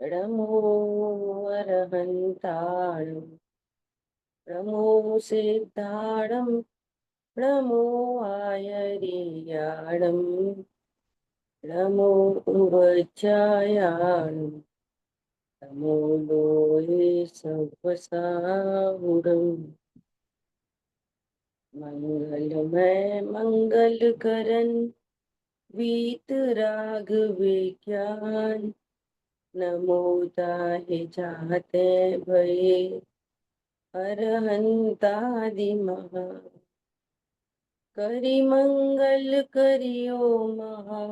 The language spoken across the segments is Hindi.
नमो अरहन्ताणं नमो सिद्धाणं नमो आयर्याणं नमो उवज्जायाणं नमो लोये सवसाहुरम् मंगलमय मंगल करन वीतराग विज्ञान नमो ताहि जाते भये अरहंतादि महा करि मंगल करियो महा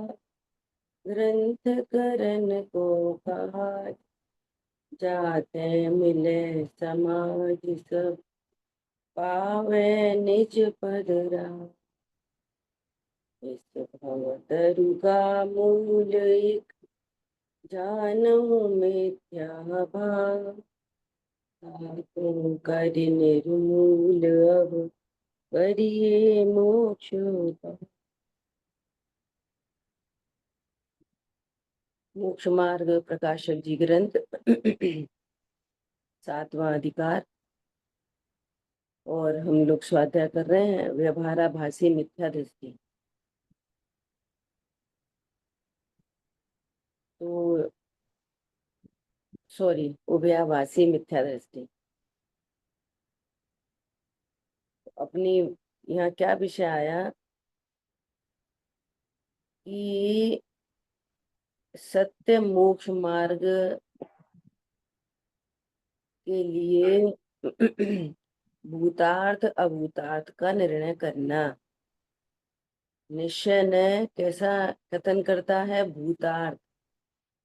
ग्रंथ करन को पाठ जाते मिले समाज सब पावे निज पद राम। इस भवतरु का मूल एक जानहु मिथ्या भाव ताको कर निर्मूल अब करिए मोक्ष उपाय। मोक्ष मार्ग प्रकाशक जी ग्रंथ 7वां अधिकार। और हम लोग स्वाध्याय कर रहे हैं व्यवहाराभासी मिथ्या दृष्टि। तो सॉरी, उभयाभासी मिथ्या दृष्टि। अपनी यहाँ क्या विषय आया कि सत्य मोक्ष मार्ग के लिए भूतार्थ अभूतार्थ का निर्णय करना। निश्चय ने कैसा कथन करता है? भूतार्थ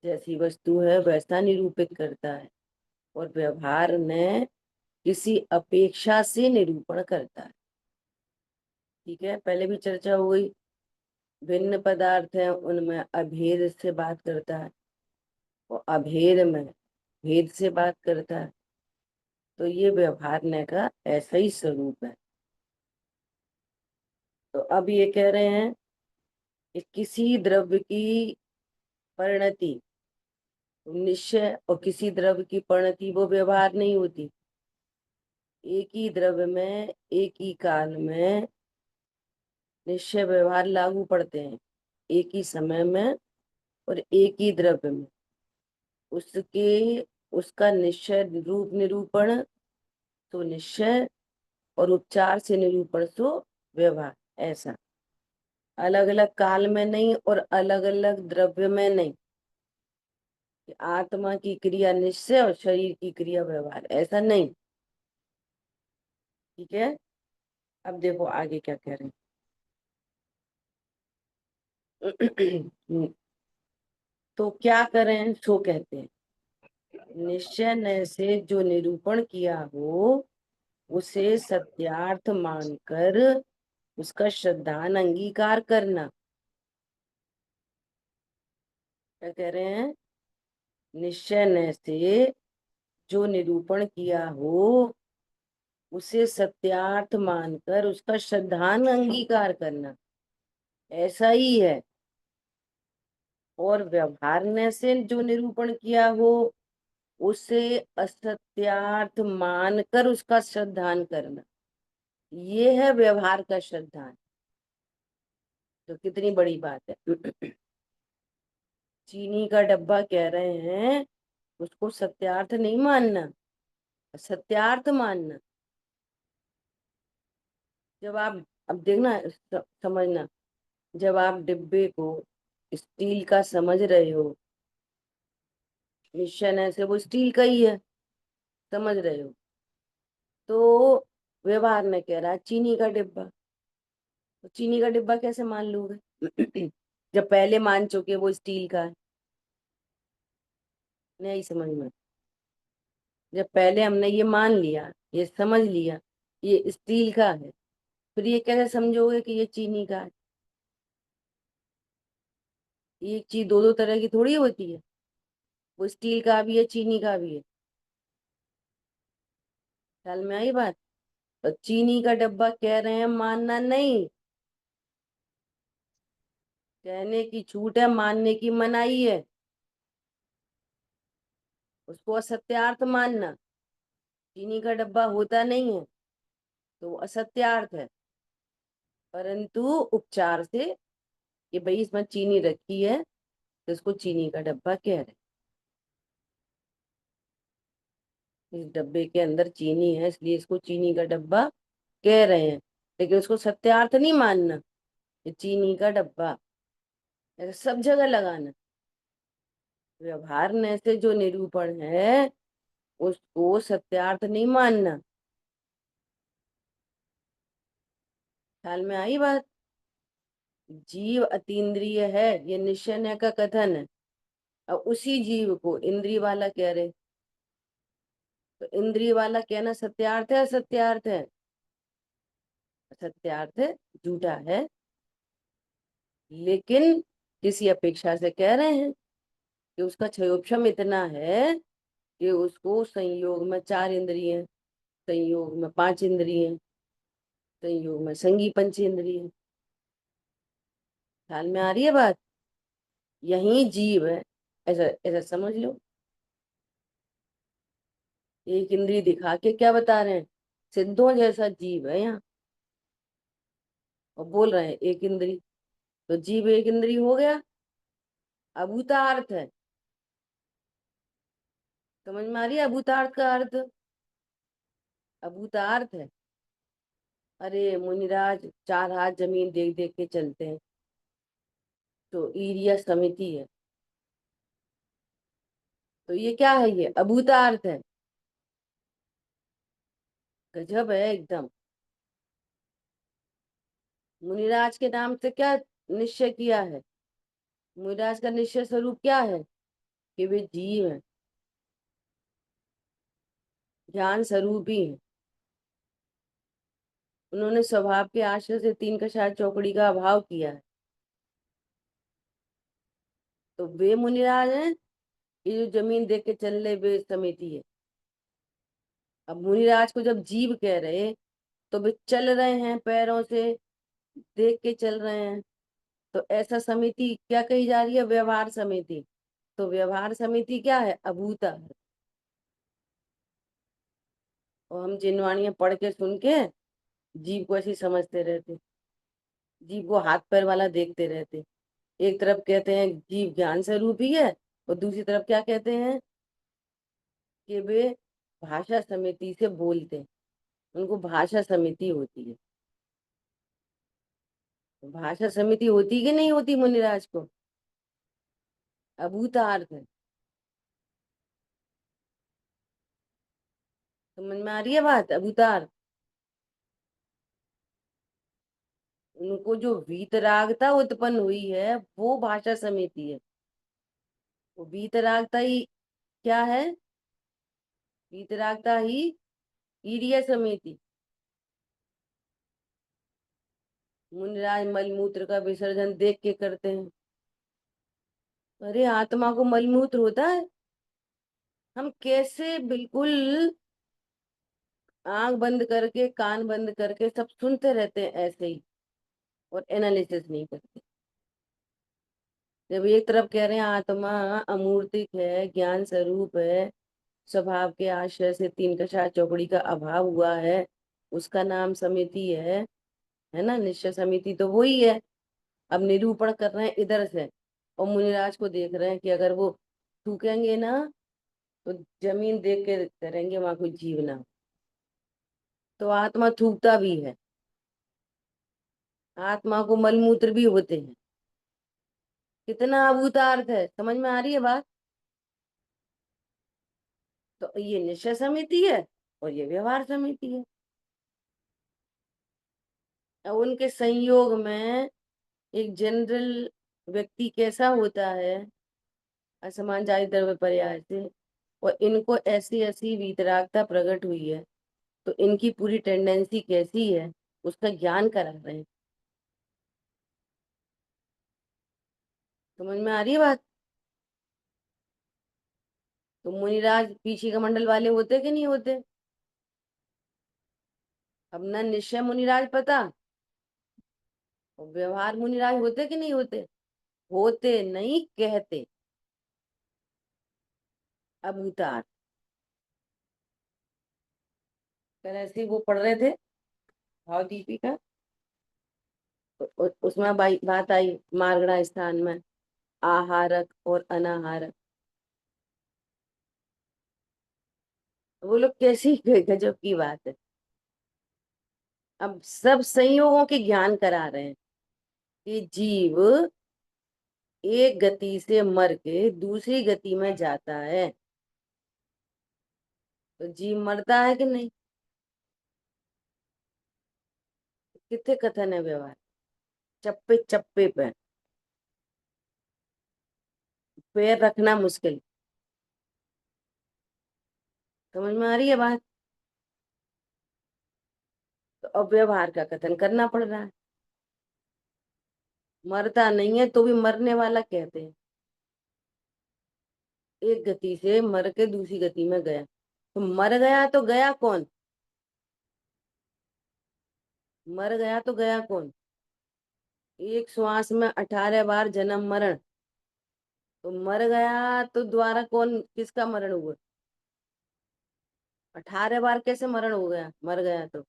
जैसी वस्तु है वैसा निरूपित करता है, और व्यवहार ने किसी अपेक्षा से निरूपण करता है। ठीक है, पहले भी चर्चा हो गई। भिन्न पदार्थ है उनमें अभेद से बात करता है, और अभेद में भेद से बात करता है। तो ये व्यवहारने का ऐसा ही स्वरूप है। तो अब ये कह रहे हैं कि किसी द्रव्य की परिणति निश्चय और किसी द्रव्य की परिणति वो व्यवहार नहीं होती। एक ही द्रव्य में एक ही काल में निश्चय व्यवहार लागू पड़ते हैं, एक ही समय में और एक ही द्रव्य में। उसके उसका निश्चय रूप निरूपण तो निश्चय, और उपचार से निरूपण तो व्यवहार। ऐसा अलग अलग काल में नहीं और अलग अलग द्रव्य में नहीं। आत्मा की क्रिया निश्चय और शरीर की क्रिया व्यवहार, ऐसा नहीं। ठीक है, अब देखो आगे क्या कह रहे हैं। तो क्या करें, सो कहते हैं निश्चय न से जो निरूपण किया हो उसे सत्यार्थ मानकर उसका श्रद्धान अंगीकार करना। क्या कह रहे हैं? निश्चय न से जो निरूपण किया हो उसे सत्यार्थ मानकर उसका श्रद्धान अंगीकार करना, ऐसा ही है। और व्यवहार ने से जो निरूपण किया हो उसे असत्यार्थ मानकर उसका श्रद्धान करना, ये है व्यवहार का श्रद्धान। तो कितनी बड़ी बात है। चीनी का डब्बा कह रहे हैं उसको सत्यार्थ नहीं मानना, सत्यार्थ मानना। जब आप, अब देखना समझना, जब आप डिब्बे को स्टील का समझ रहे हो, निश्चय है से वो स्टील का ही है, समझ रहे हो, तो व्यवहार में कह रहा है चीनी का डिब्बा। तो चीनी का डिब्बा कैसे मान लोगे? जब पहले मान चुके वो स्टील का है। नहीं समझ में? जब पहले हमने ये मान लिया, ये समझ लिया ये स्टील का है, फिर ये कैसे समझोगे कि ये चीनी का है? ये चीज दो दो तरह की थोड़ी होती है, वो स्टील का भी है चीनी का भी है। ख्याल में आई बात? तो चीनी का डब्बा कह रहे हैं, मानना नहीं। कहने की छूट है, मानने की मनाही है। उसको असत्यार्थ मानना। चीनी का डब्बा होता नहीं है तो वो असत्यार्थ है, परंतु उपचार से कि भाई इसमें चीनी रखी है तो इसको चीनी का डब्बा कह रहे हैं। इस डब्बे के अंदर चीनी है इसलिए इसको चीनी का डब्बा कह रहे हैं, लेकिन उसको सत्यार्थ नहीं मानना। ये चीनी का डब्बा ऐसे सब जगह लगाना। व्यवहार में से जो निरूपण है उसको सत्यार्थ नहीं मानना। ख्याल में आई बात? जीव अतीन्द्रिय है, ये निश्चय न का कथन है। और उसी जीव को इंद्रिय वाला कह रहे, तो इंद्रिय वाला कहना सत्यार्थ है असत्यार्थ है? सत्यार्थ है, झूठा है, लेकिन किसी अपेक्षा से कह रहे हैं कि उसका क्षयोक्षम इतना है कि उसको संयोग में 4 इंद्रिय, संयोग में 5 इंद्रिय, संयोग में संगी पंचेंद्रिय। ख्याल में आ रही है बात? यही जीव है, ऐसा ऐसा समझ लो। एक इंद्रिय दिखा के क्या बता रहे हैं? सिद्धों जैसा जीव है यहाँ, और बोल रहे हैं एक इंद्रिय। तो जीव एक इंद्रिय हो गया, अभूतार्थ है। समझ में आ रही है अभूतार्थ का अर्थ? अभूतार्थ है। अरे मुनिराज 4 हाथ जमीन देख देख के चलते हैं, तो ईरिया समिति है। तो ये क्या है? ये अभूतार्थ है। गजब है एकदम। मुनिराज के नाम से क्या निश्चय किया है? मुनिराज का निश्चय स्वरूप क्या है? कि वे जीव है, ज्ञान स्वरूप ही है। उन्होंने स्वभाव के आश्रय से 3 कछार चौकड़ी का अभाव किया है। तो वे मुनिराज हैं कि जो जमीन देख के चल रहे वे समिति है। अब मुनिराज को जब जीव कह रहे तो वे चल रहे हैं पैरों से, देख के चल रहे हैं, तो ऐसा समिति क्या कही जा रही है? व्यवहार समिति। तो व्यवहार समिति क्या है? अभूता है। और हम जिनवाणियां पढ़ के सुन के जीव को ऐसी समझते रहते, जीव को हाथ पैर वाला देखते रहते। एक तरफ कहते हैं जीव ज्ञान स्वरूप ही है, और दूसरी तरफ क्या कहते हैं? कि वे भाषा समिति से बोलते हैं, उनको भाषा समिति होती है। तो भाषा समिति होती कि नहीं होती मुनिराज को? अभूतार्थ है। समझ में आ रही है बात? अभूतार्थ। उनको जो वीतरागता उत्पन्न हुई है वो भाषा समिति है। वो वीतरागता ही क्या है? वीतरागता ही ईर्य समिति। मुनिराज मलमूत्र का विसर्जन देख के करते हैं। अरे आत्मा को मलमूत्र होता है? हम कैसे बिल्कुल आंख बंद करके कान बंद करके सब सुनते रहते हैं ऐसे ही, और एनालिसिस नहीं करते। जब एक तरफ कह रहे हैं आत्मा अमूर्तिक है, ज्ञान स्वरूप है, स्वभाव के आश्रय से 3 कछार चौकड़ी का अभाव हुआ है, उसका नाम समिति है ना? निश्चय समिति तो वही है। अब निरूपण कर रहे हैं इधर से, और मुनिराज को देख रहे हैं कि अगर वो थूकेंगे ना तो जमीन देख के करेंगे वहां कोई जीव ना हो। तो आत्मा थूकता भी है, आत्मा को मलमूत्र भी होते हैं। कितना अभूतार्थ है, समझ में आ रही है बात? तो ये निश्चय समिति है और ये व्यवहार समिति है। अब उनके संयोग में एक जनरल व्यक्ति कैसा होता है? असमान जाति द्रव्य पर्याय से, और इनको ऐसी ऐसी वीतरागता प्रकट हुई है, तो इनकी पूरी टेंडेंसी कैसी है उसका ज्ञान करा रहे हैं। समझ में आ रही है बात? तो मुनिराज पीछे का मंडल वाले होते कि नहीं होते? अब न निश्चय मुनिराज पता और व्यवहार मुनिराज होते कि नहीं होते? होते नहीं, कहते। अभूतार्थ। कल ऐसे ही वो पढ़ रहे थे भाव दीपिका, उसमें बात आई मार्गड़ा स्थान में आहारक और अनाहारक। वो लोग कैसी गजब की बात है। अब सब संयोगों के ज्ञान करा रहे हैं कि जीव एक गति से मर के दूसरी गति में जाता है, तो जीव मरता है कि नहीं? कितने कथन है व्यवहार, चप्पे चप्पे पे पैर रखना मुश्किल। समझ में आ रही है बात? तो अब व्यवहार का कथन करना पड़ रहा है। मरता नहीं है तो भी मरने वाला कहते हैं। एक गति से मर के दूसरी गति में गया, तो मर गया तो गया कौन? मर गया तो गया कौन? एक श्वास में 18 बार जन्म मरण, तो मर गया तो द्वारा कौन, किसका मरण हुआ? 18 बार कैसे मरण हो गया, मर गया तो?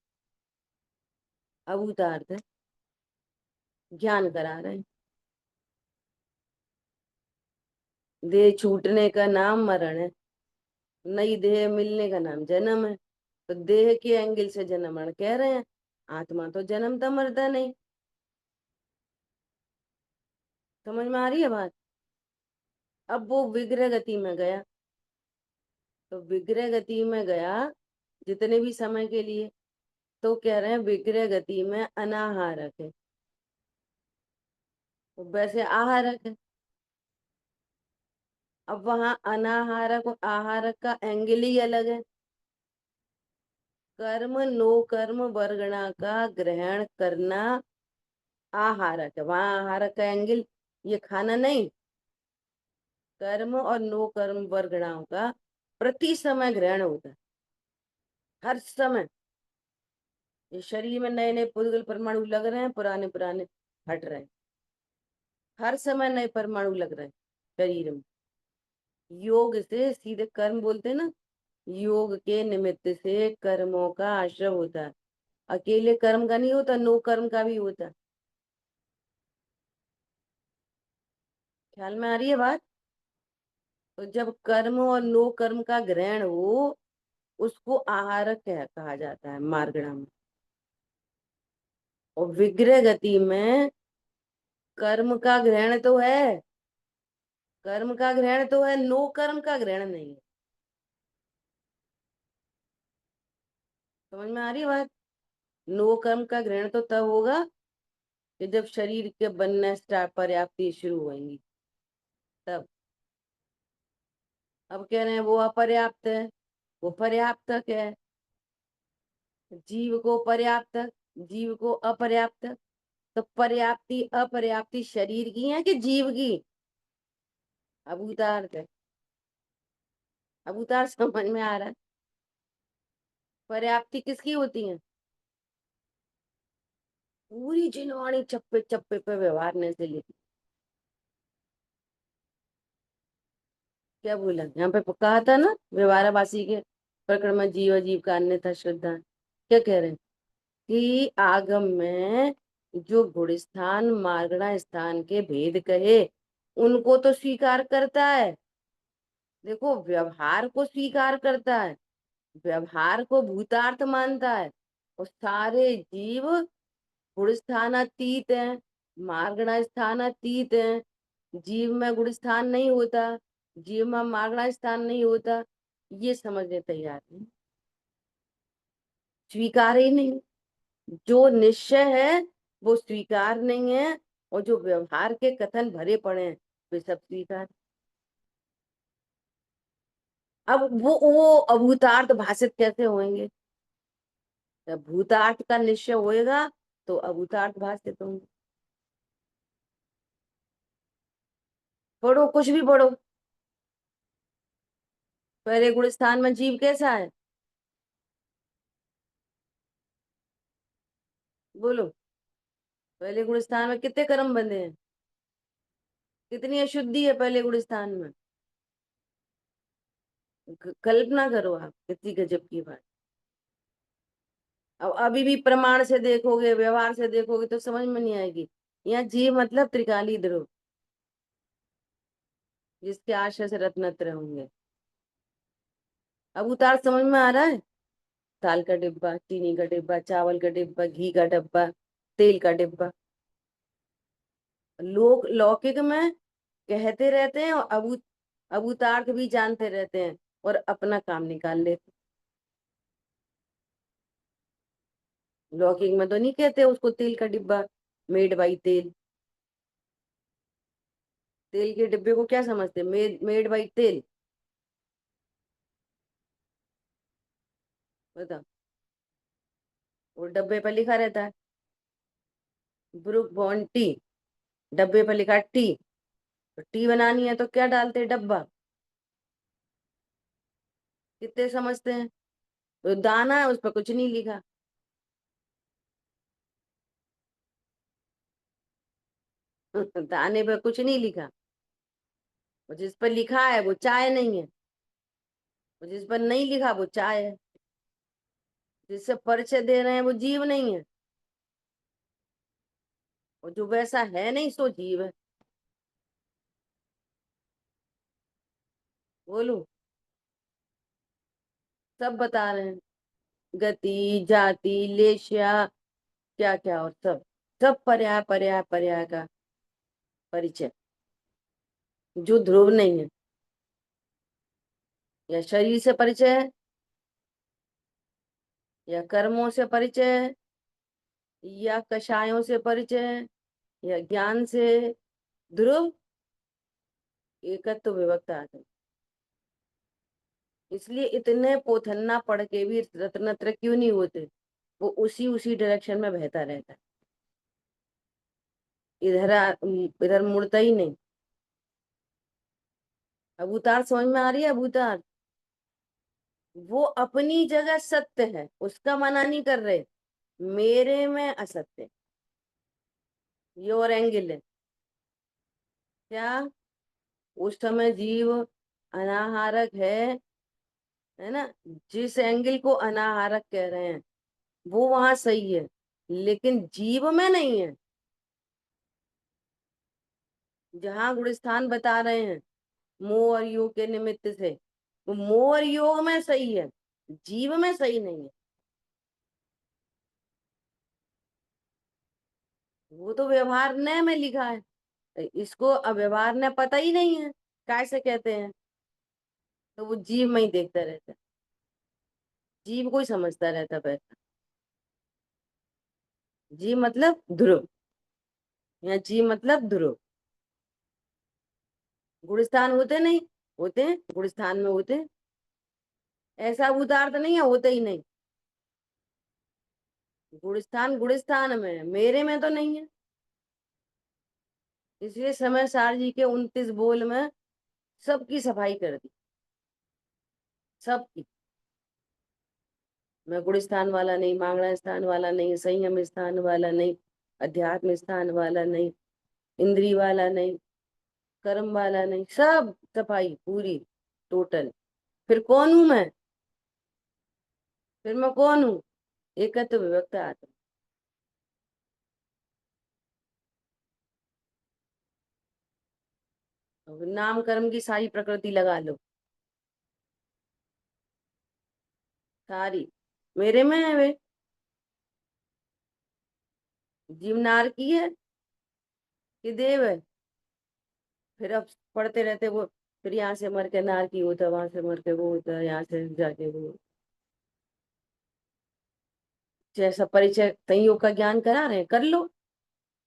अभूतार्थ है, ज्ञान करा रहे हैं। देह छूटने का नाम मरण है, नई देह मिलने का नाम जन्म है। तो देह के एंगल से जन्म मरण कह रहे हैं, आत्मा तो जन्मता मरता नहीं। समझ में आ रही है बात? अब वो विग्रह गति में गया, तो विग्रह गति में गया जितने भी समय के लिए, तो कह रहे हैं विग्रह गति में अनाहारक है, तो वैसे आहारक है। अब वहां अनाहारक और आहारक का एंगल ही अलग है। कर्म नो कर्म वर्गणा का ग्रहण करना आहारक है, वहां आहारक का एंगल ये खाना नहीं। कर्म और नो कर्म वर्गणाओं का प्रति समय ग्रहण होता है, हर समय। ये शरीर में नए नए पुद्गल परमाणु लग रहे हैं, पुराने पुराने हट रहे हैं। हर समय नए परमाणु लग रहे हैं शरीर में। योग से सीधे कर्म बोलते हैं ना, योग के निमित्त से कर्मों का आश्रय होता है। अकेले कर्म का नहीं होता, नो कर्म का भी होता है। ख्याल में आ रही है बात? तो जब कर्म और नो कर्म का ग्रहण हो, उसको आहारक कहा जाता है मार्गणा में। और विग्रह गति में कर्म का ग्रहण तो है, कर्म का ग्रहण तो है, नो कर्म का ग्रहण नहीं है। समझ में आ रही है बात? नो कर्म का ग्रहण तो तब होगा कि जब शरीर के बनने स्टार्ट पर्याप्ति शुरू होंगी, तब। अब कह रहे हैं वो अपर्याप्त है, वो पर्याप्त है। जीव को पर्याप्त, जीव को अपर्याप्त। तो पर्याप्ति अपर्याप्ति शरीर की है कि जीव की? अब उतार है, अब उतार समझ में आ रहा है। पर्याप्ति किसकी होती है? पूरी जिनवाणी चप्पे चप्पे पे व्यवहारने से लेती। क्या बोला यहाँ पे, कहा था ना व्यवहारवासी के प्रकरण में जीव जीव का अन्यथा श्रद्धा। क्या कह रहे हैं कि आगम में जो गुण स्थान मार्गणा स्थान के भेद कहे, उनको तो स्वीकार करता है। देखो, व्यवहार को स्वीकार करता है, व्यवहार को भूतार्थ मानता है। और सारे जीव गुण स्थानातीत है, मार्गणा स्थानातीत है। जीव में गुण स्थान नहीं होता, जीव में मार्गणा स्थान नहीं होता, ये समझने तैयार नहीं, स्वीकार ही नहीं। जो निश्चय है वो स्वीकार नहीं है, और जो व्यवहार के कथन भरे पड़े हैं वे सब स्वीकार। अब वो अभूतार्थ भाषित कैसे होंगे? जब भूतार्थ का निश्चय होएगा तो अभूतार्थ भाषित होंगे। पढ़ो, कुछ भी पढ़ो। पहले गुण स्थान में जीव कैसा है? बोलो, पहले गुण स्थान में कितने कर्म बंधे हैं, कितनी अशुद्धि है पहले गुण स्थान में। कल्पना करो आप, कितनी गजब की बात। अब अभी भी प्रमाण से देखोगे, व्यवहार से देखोगे तो समझ में नहीं आएगी। यहाँ जीव मतलब त्रिकाली ध्रुव, जिसके आश्रय से रत्नत्र होंगे। अब उतार समझ में आ रहा है। दाल का डिब्बा, चीनी का डिब्बा, चावल का डिब्बा, घी का डिब्बा, तेल का डिब्बा। लोग लौकिक में कहते रहते हैं और अभूतार्थ भी जानते रहते हैं और अपना काम निकाल लेते। लौकिक में तो नहीं कहते उसको तेल का डिब्बा, मेड बाई तेल। तेल के डिब्बे को क्या समझते, मेड बाई तेल। बताओ, वो डब्बे पर लिखा रहता है ब्रुक बॉन्ड टी, डब्बे पर लिखा है टी। तो टी बनानी है तो क्या डालते हैं, डब्बा। कितने समझते हैं। तो दाना है, उस पर कुछ नहीं लिखा। दाने पर कुछ नहीं लिखा। और जिस पर लिखा है वो चाय नहीं है, और जिस पर नहीं लिखा वो चाय है। जिससे परिचय दे रहे हैं वो जीव नहीं है, और जो वैसा है नहीं सो जीव है। बोलू, सब बता रहे हैं। गति, जाति, लेशिया, क्या क्या, और सब, सब पर्याय पर्याय पर्याय का परिचय। जो ध्रुव नहीं है, या शरीर से परिचय है, या कर्मों से परिचय है, या कषायों से परिचय है, या ज्ञान से। ध्रुव एकत्व विभक्त आत्मा। इसलिए इतने पोथन्ना पढ़ के भी रत्नत्र क्यों नहीं होते। वो उसी उसी डायरेक्शन में बहता रहता है, इधर मुड़ता ही नहीं। अब उतार समझ में आ रही है, अब उतार। वो अपनी जगह सत्य है, उसका मना नहीं कर रहे। मेरे में असत्य, ये और एंगल है। क्या, उस समय जीव अनाहारक है ना। जिस एंगल को अनाहारक कह रहे हैं वो वहां सही है, लेकिन जीव में नहीं है। जहां गुण स्थान बता रहे हैं मोह और योग के निमित्त से, वो मोह और योग में सही है, जीव में सही नहीं है। वो तो व्यवहार न में लिखा है, इसको अव्यवहार न पता ही नहीं है कैसे कहते हैं। तो वो जीव में ही देखता रहता है, जीव को ही समझता रहता बैठा। जीव मतलब ध्रुव, या जीव मतलब ध्रुव। गुणस्थान होते नहीं, होते हैं गुणस्थान में होते हैं। ऐसा उदार्थ नहीं है, होते ही नहीं। गुणस्थान गुणस्थान में है, मेरे में तो नहीं है। इसलिए समय सार जी के 29 बोल में सबकी सफाई कर दी, सबकी। मैं गुण स्थान वाला नहीं, मांगना स्थान वाला नहीं, संयम स्थान वाला नहीं, अध्यात्म स्थान वाला नहीं, इंद्री वाला नहीं, कर्म वाला नहीं, सब सफाई पूरी, टोटल। फिर कौन हूं मैं, फिर मैं कौन हूँ, एकत्व विभक्त आत्मा। अब नाम कर्म की सारी प्रकृति लगा लो, सारी मेरे में है वे। जीवनार की है कि देव है। फिर अब पढ़ते रहते वो, फिर यहाँ से मर के नार की होता, वहां से मर के वो होता, यहाँ से जाके वो। जैसा परिचय संयोग का ज्ञान करा रहे हैं कर लो,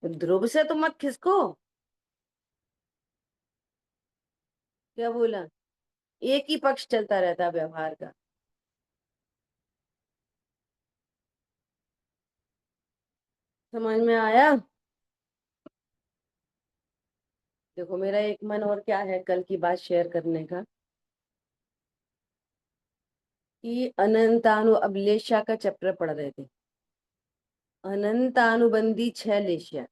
ध्रुव से तो मत खिसको। क्या बोला, एक ही पक्ष चलता रहता है व्यवहार का। समझ में आया। देखो मेरा एक मन और क्या है कल की बात शेयर करने का, कि अनंतानु अभिलेषा का चैप्टर पढ़ रहे थे। अनंतानुबंधी 6 लेशिया।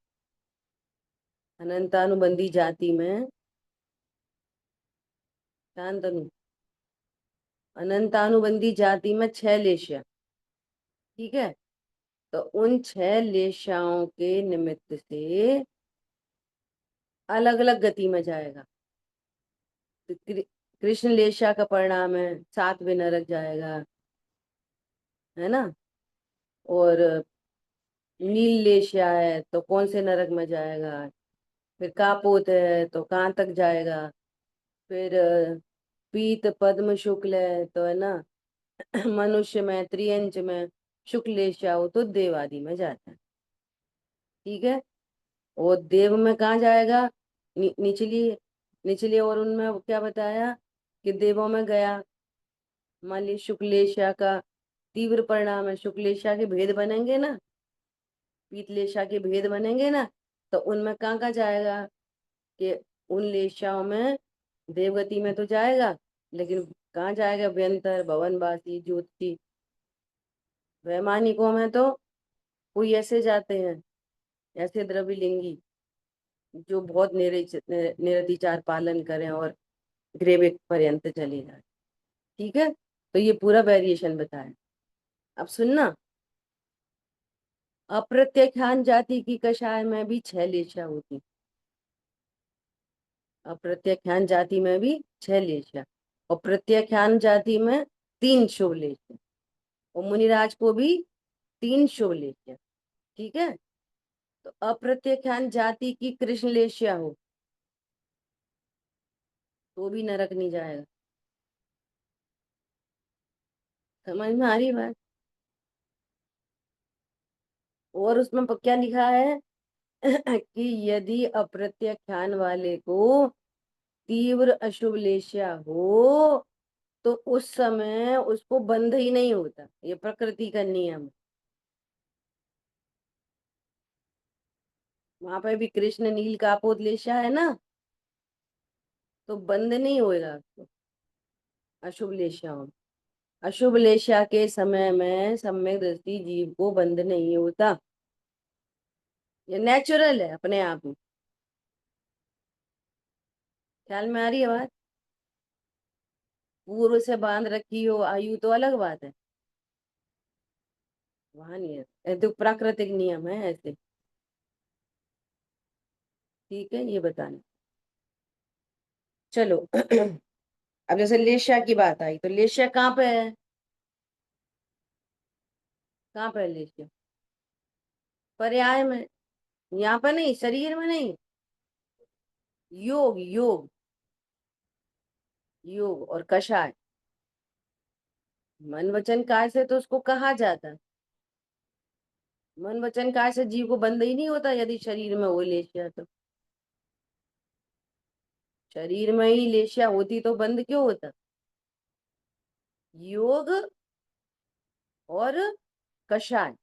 अनंतानुबंधी जाति में, शांतनु, अनंतानुबंधी जाति में 6 लेशिया। ठीक है, तो उन 6 लेशियाओं के निमित्त से अलग अलग गति में जाएगा। तो कृष्ण लेशिया का परिणाम है 7वें नरक जाएगा, है ना। और नील लेशिया है तो कौन से नरक में जाएगा। फिर कापोत है तो कहाँ तक जाएगा। फिर पीत पद्म शुक्ल है तो, है ना, मनुष्य में, त्रियंच में, शुक्लेशा हो तो देव आदि में जाता है। ठीक है, और देव में कहाँ जाएगा, निचली, निचली, और उनमें क्या बताया कि देवों में गया। मान ली शुक्लेशा का तीव्र परिणाम है, शुक्लेशा के भेद बनेंगे ना, पीतलेशा के भेद बनेंगे ना, तो उनमें कहाँ कहाँ जाएगा कि उन लेशाओं में देवगति में तो जाएगा, लेकिन कहाँ जाएगा, व्यंतर, भवनवासी, ज्योति। वैमानिकों में तो कोई ऐसे जाते हैं, ऐसे द्रविलिंगी जो बहुत निरतिचार पालन करें और ग्रेविक पर्यंत चले जाए। ठीक है, तो ये पूरा वेरिएशन बताया। अब सुनना, अप्रत्याख्यान जाति की कषाय में भी 6 लेशिया होती। अप्रत्याख्यान जाति में भी 6 लेशिया, और प्रत्याख्यान जाति में 3 शुभ लेशिया, और मुनिराज को भी 3 शुभ लेशिया। ठीक है, तो अप्रत्याख्यान जाति की कृष्ण लेशिया हो तो भी नरक नहीं जाएगा। समझ में आ रही बात। और उसमें क्या लिखा है कि यदि अप्रत्याख्यान वाले को तीव्र अशुभ लेशिया हो तो उस समय उसको बंध ही नहीं होता, ये प्रकृति का नियम है। वहां पे भी कृष्ण नील का अपोत लेशिया है ना, तो बंध नहीं होएगा उसको अशुभ लेशिया हो। अशुभ लेशिया के समय में सम्यक दृष्टि जीव को बंध नहीं होता, ये नेचुरल है अपने आप ही। ख्याल में आ रही है बात। पूर्व से बांध रखी हो आयु तो अलग बात है, वहां नहीं है, ये तो प्राकृतिक नियम है ऐसे। ठीक है, ये बताना। चलो अब जैसे लेशिया की बात आई, तो लेशिया कहाँ पे है, कहाँ पे है लेशिया, पर्याय में, यहाँ पे नहीं, शरीर में नहीं। योग, योग, योग और कषाय, मन वचन काय से तो उसको कहा जाता है। मन वचन काय से जीव को बंद ही नहीं होता, यदि शरीर में हो लेशिया तो। शरीर में ही लेशिया होती तो बंद क्यों होता। योग और कषाय,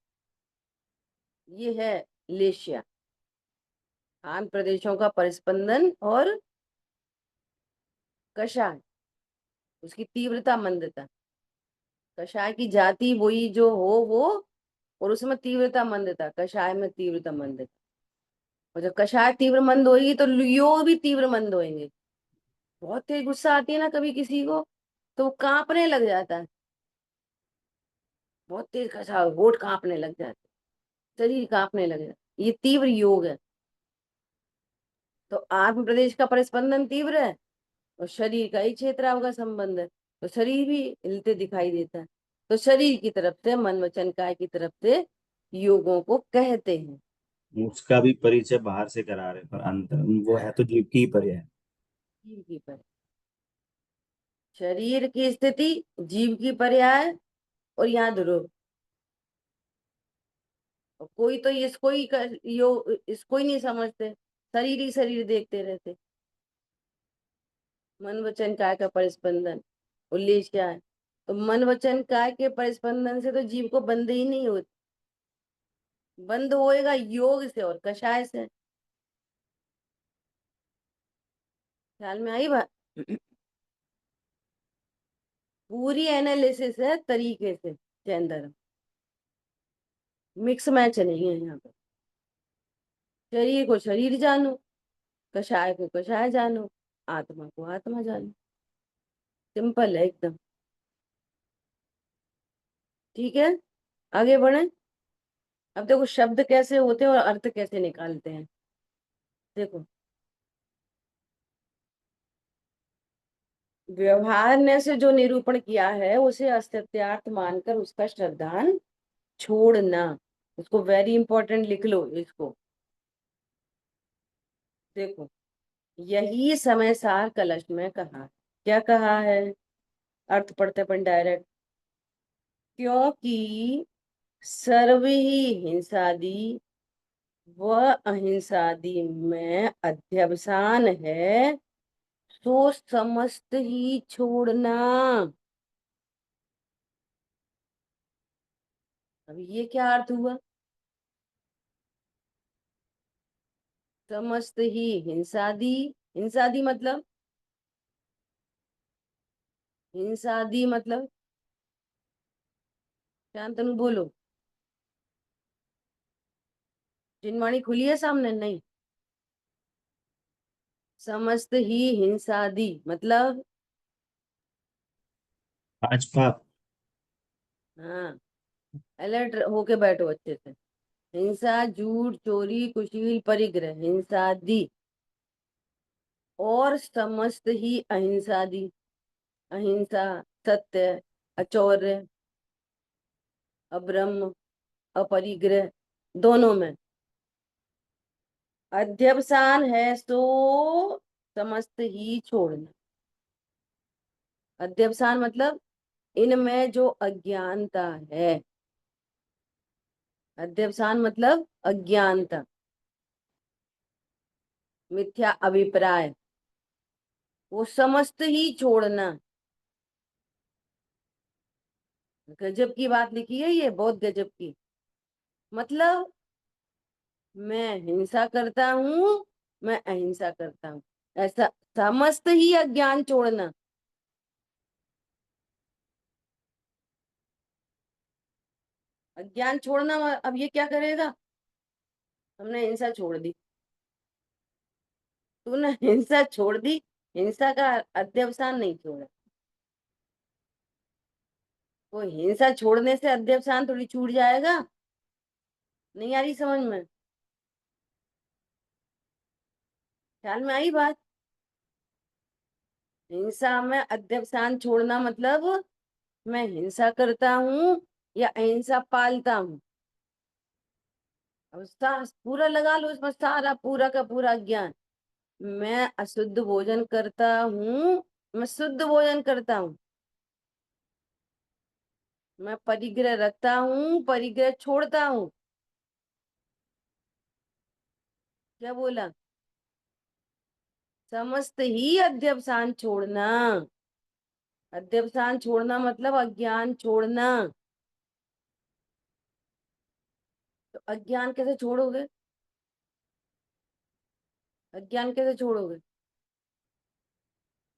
ये है लेशिया, आन प्रदेशों का परिस्पंदन, और कषाय उसकी तीव्रता मंदता। कषाय की जाति वही जो हो वो, और उसमें तीव्रता मंदता, कषाय में तीव्रता मंदता। और जब कषाय तीव्र मंद होगी तो योग भी तीव्र मंद होंगे। बहुत तेज गुस्सा आती है ना कभी किसी को, तो वो कांपने लग जाता है, बहुत तेज कषाय, होठ कांपने लग जाते, शरीर कांपने लग जाता, ये तीव्र योग है। तो आत्म प्रदेश का परिस्पंदन तीव्र है, और शरीर का ही क्षेत्राव का संबंध है, तो शरीर भी हिलते दिखाई देता है। तो शरीर की तरफ से, मन वचन काय की तरफ से योगों को कहते हैं। उसका भी परिचय बाहर से करा रहे, पर अंतर वो है तो जीव की ही पर्याय। जीव की पर, शरीर की स्थिति जीव की पर्याय, और यहाँ ध्रुव, और कोई तो इसको ही नहीं समझते, शरीर ही शरीर देखते रहते। मन वचन काय का परिस्पंदन उल्लेख क्या है, तो मन वचन काय के परिस्पंदन से तो जीव को बंद ही नहीं होती, बंद होएगा योग से और कषाय से। ख्याल में आई बात। पूरी एनालिसिस है तरीके से जैन धर्म। मिक्स मैच नहीं है यहाँ पे। शरीर को शरीर जानो, कषाय को कषाय जानो, आत्मा को आत्मा जानो। सिंपल है एकदम। ठीक है, आगे बढ़े। अब देखो शब्द कैसे होते हैं और अर्थ कैसे निकालते हैं। देखो, व्यवहार ने से जो निरूपण किया है उसे असत्यार्थ मानकर उसका श्रद्धान छोड़ना। उसको वेरी इंपॉर्टेंट लिख लो इसको। देखो, यही समय सार कलश में कहा। क्या कहा है? अर्थ पढ़ते अपन डायरेक्ट। क्योंकि सर्व ही हिंसादि व अहिंसादि में अध्यवसान है, तो समस्त ही छोड़ना। अब ये क्या अर्थ हुआ? समस्त ही हिंसादि, हिंसादि मतलब, हिंसादि मतलब, शांतनु बोलो। जिनवाणी खुली है सामने? नहीं। समस्त ही हिंसादि मतलब, पांच पाप। हाँ, अलर्ट होके बैठो अच्छे से। हिंसा, झूठ, चोरी, कुशील, परिग्रह, हिंसादि। और समस्त ही अहिंसादि, अहिंसा, सत्य, अचौर्य, अब्रह्म, अपरिग्रह, दोनों में अध्यवसान है, सो समस्त ही छोड़ना। अध्यवसान मतलब इनमें जो अज्ञानता है। अध्यवसान मतलब अज्ञानता, मिथ्या अभिप्राय, वो समस्त ही छोड़ना। गजब की बात लिखी है ये, बहुत गजब की। मतलब मैं हिंसा करता हूँ, मैं अहिंसा करता हूँ, ऐसा समस्त ही अज्ञान छोड़ना। अज्ञान छोड़ना अब ये क्या करेगा? हमने हिंसा छोड़ दी, तूने हिंसा छोड़ दी, हिंसा का अध्यवसान नहीं छोड़ा। वो हिंसा छोड़ने से अध्यवसान थोड़ी छूट जाएगा। नहीं आ रही समझ में? ख्याल में आई बात? हिंसा में अध्यवसान छोड़ना मतलब मैं हिंसा करता हूँ या अहिंसा पालता हूँ। अब पूरा लगा लो इसमें सारा पूरा का पूरा ज्ञान। मैं अशुद्ध भोजन करता हूँ, मैं शुद्ध भोजन करता हूँ। मैं परिग्रह रखता हूँ, परिग्रह छोड़ता हूँ। क्या बोला? समस्त ही अध्यवसान छोड़ना। अध्यवसान छोड़ना मतलब अज्ञान छोड़ना। तो अज्ञान कैसे छोड़ोगे? अज्ञान कैसे छोड़ोगे?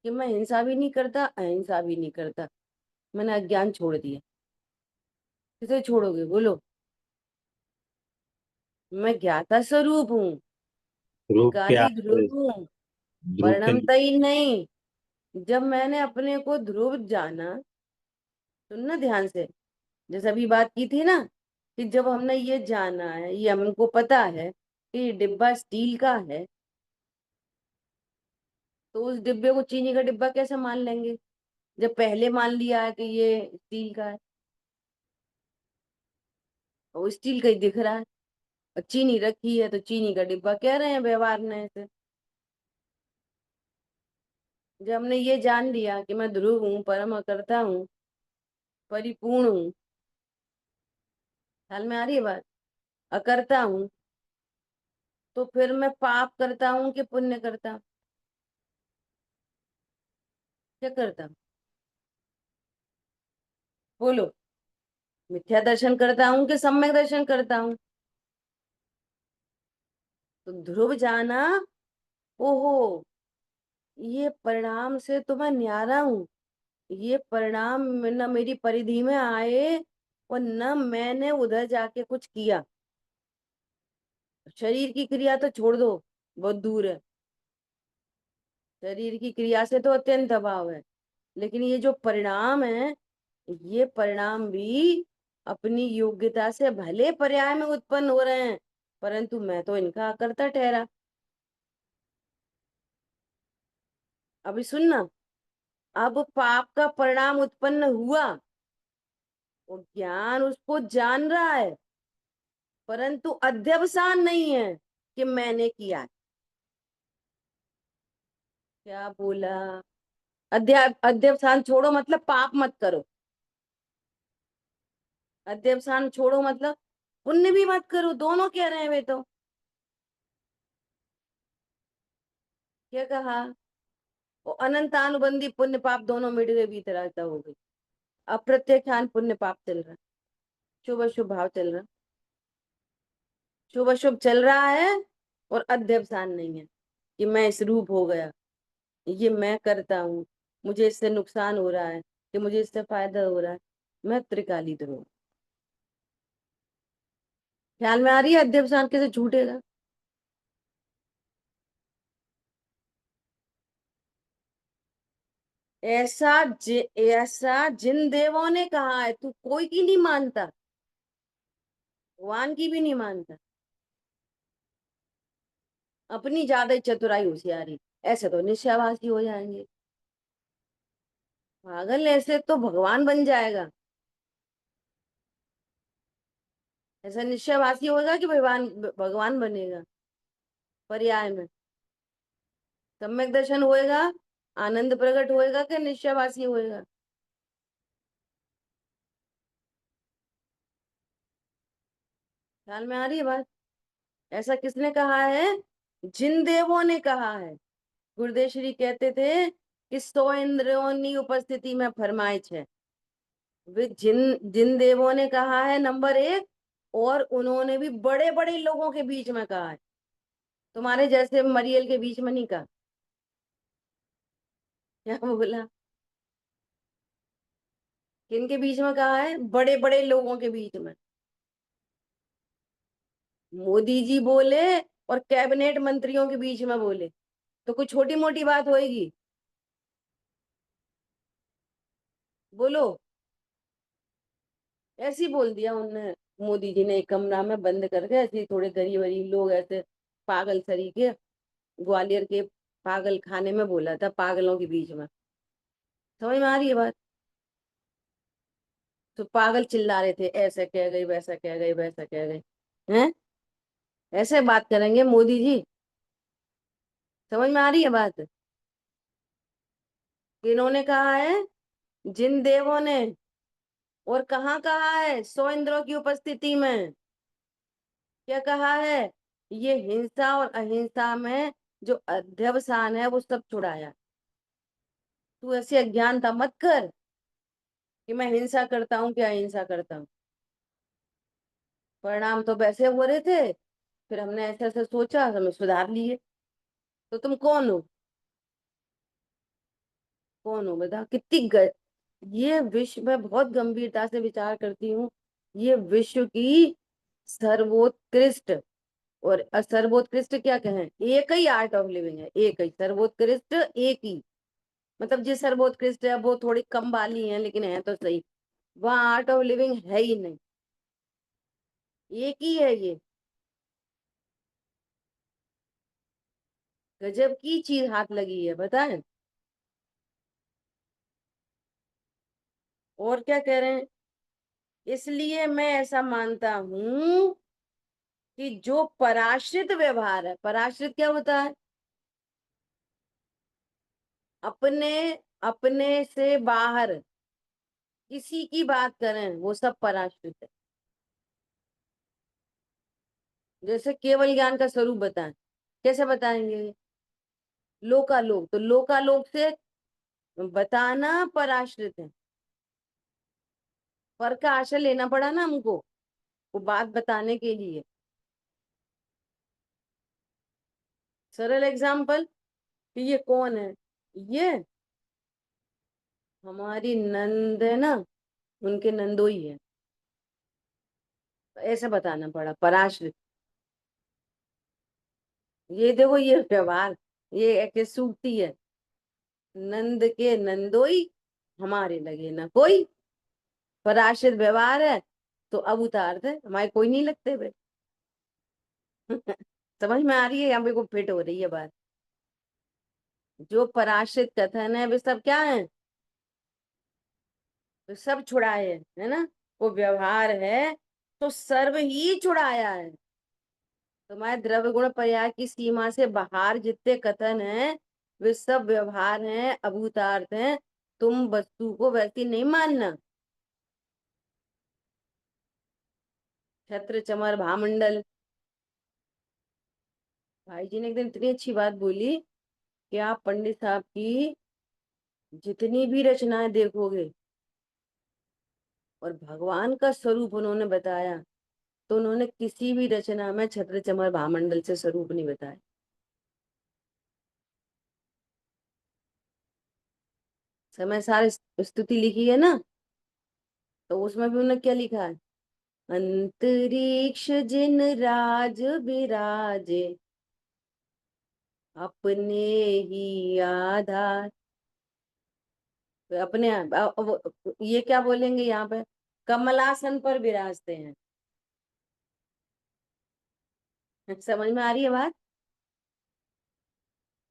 कि मैं हिंसा भी नहीं करता, अहिंसा भी नहीं करता, मैंने अज्ञान छोड़ दिया। कैसे छोड़ोगे बोलो? मैं ज्ञाता स्वरूप हूँ, रूप के त्रिकाली आगे, ध्रुव हूँ, ध्रुव के परिणमता ही नहीं। जब मैंने अपने को ध्रुव जाना, सुनना ध्यान से, जैसे अभी बात की थी ना, कि जब हमने ये जाना है, ये हमको पता है कि ये डिब्बा स्टील का है, तो उस डिब्बे को चीनी का डिब्बा कैसे मान लेंगे जब पहले मान लिया है कि ये स्टील का है? और वो स्टील का ही दिख रहा है, और चीनी रखी है तो चीनी का डिब्बा कह रहे हैं व्यवहार ने से। जब हमने ये जान लिया कि मैं ध्रुव हूँ, परम करता हूँ, परिपूर्ण हूँ, ख्याल में आ रही है बात, अकर्ता हूँ, तो फिर मैं पाप करता हूँ कि पुण्य करता हूँ? क्या करता हूँ बोलो? मिथ्या दर्शन करता हूँ कि सम्यक दर्शन करता हूँ? तो ध्रुव जाना, ओहो, ये परिणाम से तो मैं न्यारा हूँ, ये परिणाम न मेरी परिधि में आए, और न मैंने उधर जाके कुछ किया। शरीर की क्रिया तो छोड़ दो, बहुत दूर है। शरीर की क्रिया से तो अत्यंत अभाव है, लेकिन ये जो परिणाम है, ये परिणाम भी अपनी योग्यता से भले पर्याय में उत्पन्न हो रहे हैं, परंतु मैं तो इनका अकर्ता ठहरा। अभी सुनना, अब पाप का परिणाम उत्पन्न हुआ, वो ज्ञान उसको जान रहा है, परंतु अध्यवसान नहीं है कि मैंने किया है। क्या बोला? अध्यवसान छोड़ो मतलब पाप मत करो। अध्यवसान छोड़ो मतलब पुण्य भी मत करो, दोनों कह रहे हैं वे तो। क्या कहा? वो अनंतानुबंधी पुण्य पाप दोनों मिट गए, भीतरागता हो गई। अप्रत्यक्षान पुण्य पाप चल रहा है, शुभ अशुभ भाव चल रहा है, शुभ अशुभ चल रहा है, और अध्यवसान नहीं है कि मैं इस रूप हो गया, ये मैं करता हूँ, मुझे इससे नुकसान हो रहा है कि मुझे इससे फायदा हो रहा है। मैं त्रिकाली ध्रुव। ख्याल में आ रही है अध्यवसान कैसे छूटेगा? ऐसा जिन देवों ने कहा है, तू कोई की नहीं मानता, भगवान की भी नहीं मानता, अपनी ज्यादा चतुराई होशियारी, ऐसे तो निश्चयवासी हो जाएंगे। पागल, ऐसे तो भगवान बन जाएगा। ऐसा निश्चयवासी होगा कि भगवान भगवान बनेगा? पर्याय में सम्यक दर्शन होएगा, आनंद प्रकट होएगा कि निश्चयवासी होएगा? ख्याल में आ रही है बात? ऐसा किसने कहा है? जिन देवों ने कहा है। गुरुदेव श्री कहते थे कि 100 इंद्रियों उपस्थिति में फरमाइश है। वे जिन जिन देवों ने कहा है, नंबर एक, और उन्होंने भी बड़े बड़े लोगों के बीच में कहा है, तुम्हारे जैसे मरियल के बीच में नहीं कहा। क्या बोला? किन के बीच में कहा है? बड़े बड़े लोगों के बीच में। मोदी जी बोले और कैबिनेट मंत्रियों के बीच में बोले, तो कोई छोटी मोटी बात होएगी? बोलो। ऐसे ही बोल दिया उनने। मोदी जी ने एक कमरा में बंद करके, ऐसे थोड़े गरीब गरीब लोग, ऐसे पागल सरीके, ग्वालियर के पागल खाने में बोला था, पागलों के बीच में। समझ में आ रही है बात? तो पागल चिल्ला रहे थे, ऐसा कह गई, वैसा कह गई, वैसा कह गई। हैं? ऐसे बात करेंगे मोदी जी? समझ में आ रही है बात? इन्होंने कहा है, जिन देवों ने, और कहाँ कहा है? 100 इंद्रों की उपस्थिति में। क्या कहा है? ये हिंसा और अहिंसा में जो अध्यवसान है, वो सब छुड़ाया। तू ऐसी अज्ञानता मत कर कि मैं हिंसा करता हूँ क्या अहिंसा करता हूँ। परिणाम तो वैसे हो रहे थे, फिर हमने ऐसे ऐसे सोचा, हमें सुधार लिए। तो तुम कौन हो? कौन हो बता? ये विश्व में बहुत गंभीरता से विचार करती हूँ। ये विश्व की सर्वोत्कृष्ट, और सर्वोत्कृष्ट क्या कहें, एक ही आर्ट ऑफ लिविंग है, एक ही सर्वोत्कृष्ट, एक ही। मतलब जो सर्वोत्कृष्ट है वो थोड़ी कम वाली है, लेकिन है तो सही। वहाँ आर्ट ऑफ लिविंग है ही नहीं, एक ही है ये। गजब की चीज हाथ लगी है, बताएं। और क्या कह रहे हैं? इसलिए मैं ऐसा मानता हूं कि जो पराश्रित व्यवहार है, पराश्रित क्या होता है? अपने अपने से बाहर किसी की बात करें, वो सब पराश्रित है। जैसे केवल ज्ञान का स्वरूप बताएं, कैसे बताएंगे? लोकालोक, तो लोकालोक से बताना पराश्रित है। पर का आशय लेना पड़ा ना हमको, वो बात बताने के लिए। सरल एग्जाम्पल, कि ये कौन है? ये हमारी नंद है ना, उनके नंदोई है। ऐसा बताना पड़ा, पराश्रित। ये देखो ये व्यवहार, ये एक सूक्ति है। नंद के नंदोई, हमारे लगे ना कोई। पराश्रित व्यवहार है, तो अब उतार दे, हमारे कोई नहीं लगते भाई। समझ में आ रही है, यहाँ पे को फिट हो रही है बात। जो पराश्रित कथन है वे सब क्या है, वे सब छुड़ाए है ना। वो व्यवहार है तो सर्व ही छुड़ाया है। तुम्हारे द्रव्य गुण पर्याय की सीमा से बाहर जितने कथन हैं वे सब व्यवहार हैं, अभूतार्थ हैं। तुम वस्तु को वैसी नहीं मानना। छत्र चमर भामंडल। भाई जी ने एक दिन इतनी अच्छी बात बोली कि आप पंडित साहब की जितनी भी रचनाएं देखोगे और भगवान का स्वरूप उन्होंने बताया, तो उन्होंने किसी भी रचना में छत्र चमर भामंडल से स्वरूप नहीं बताया। समय सार स्तुति लिखी है ना, तो उसमें भी उन्होंने क्या लिखा है, अंतरिक्ष जिन राज विराजे, अपने ही आधार। तो अपने ये क्या बोलेंगे यहाँ पे, कमलासन पर विराजते हैं। समझ में आ रही है बात।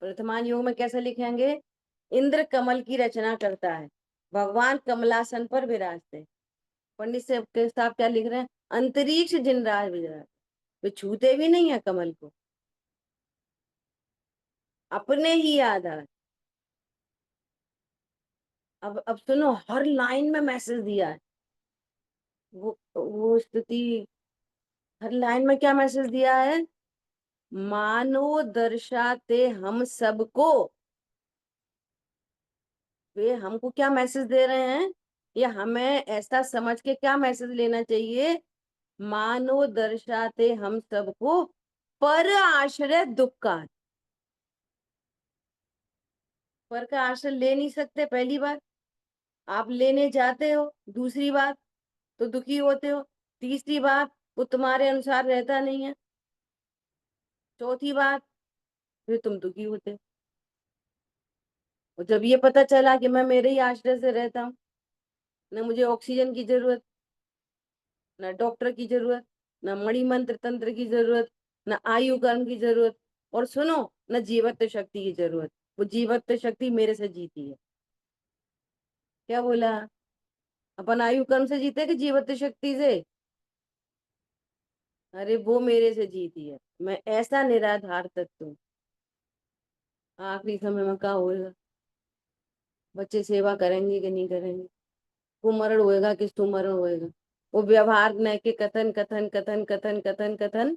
वर्तमान युग में कैसे लिखेंगे, इंद्र कमल की रचना करता है, भगवान कमलासन पर विराजते हैं। पंडित से के साहब क्या लिख रहे हैं, अंतरिक्ष जिन राज विराज, वे छूते भी नहीं है कमल को, अपने ही आधार। अब सुनो, हर लाइन में मैसेज दिया है। वो स्तुति, हर लाइन में क्या मैसेज दिया है, मानो दर्शाते हम सबको। वे हमको क्या मैसेज दे रहे हैं, या हमें ऐसा समझ के क्या मैसेज लेना चाहिए, मानो दर्शाते हम सबको पर आश्रय दुख का। पर का आश्रय ले नहीं सकते, पहली बात। आप लेने जाते हो, दूसरी बात तो दुखी होते हो, तीसरी बात वो तुम्हारे अनुसार रहता नहीं है, चौथी बात फिर तुम दुखी होते हो। और जब ये पता चला कि मैं मेरे ही आश्रय से रहता हूँ, न मुझे ऑक्सीजन की जरूरत, न डॉक्टर की जरूरत, न मणि मंत्र तंत्र की जरूरत, न आयु कर्म की जरूरत, और सुनो, न जीवत्व शक्ति की जरूरत। वो जीवत्व शक्ति मेरे से जीती है। क्या बोला, अपन आयु कर्म से जीते कि जीवत्व शक्ति से। अरे वो मेरे से जीती है, मैं ऐसा निराधार तत्व हूँ। आखिरी समय में क्या होएगा, बच्चे सेवा करेंगे कि नहीं करेंगे, कुमरण होएगा कि सुमरण होएगा। वो व्यवहार न के कथन कथन कथन कथन कथन कथन,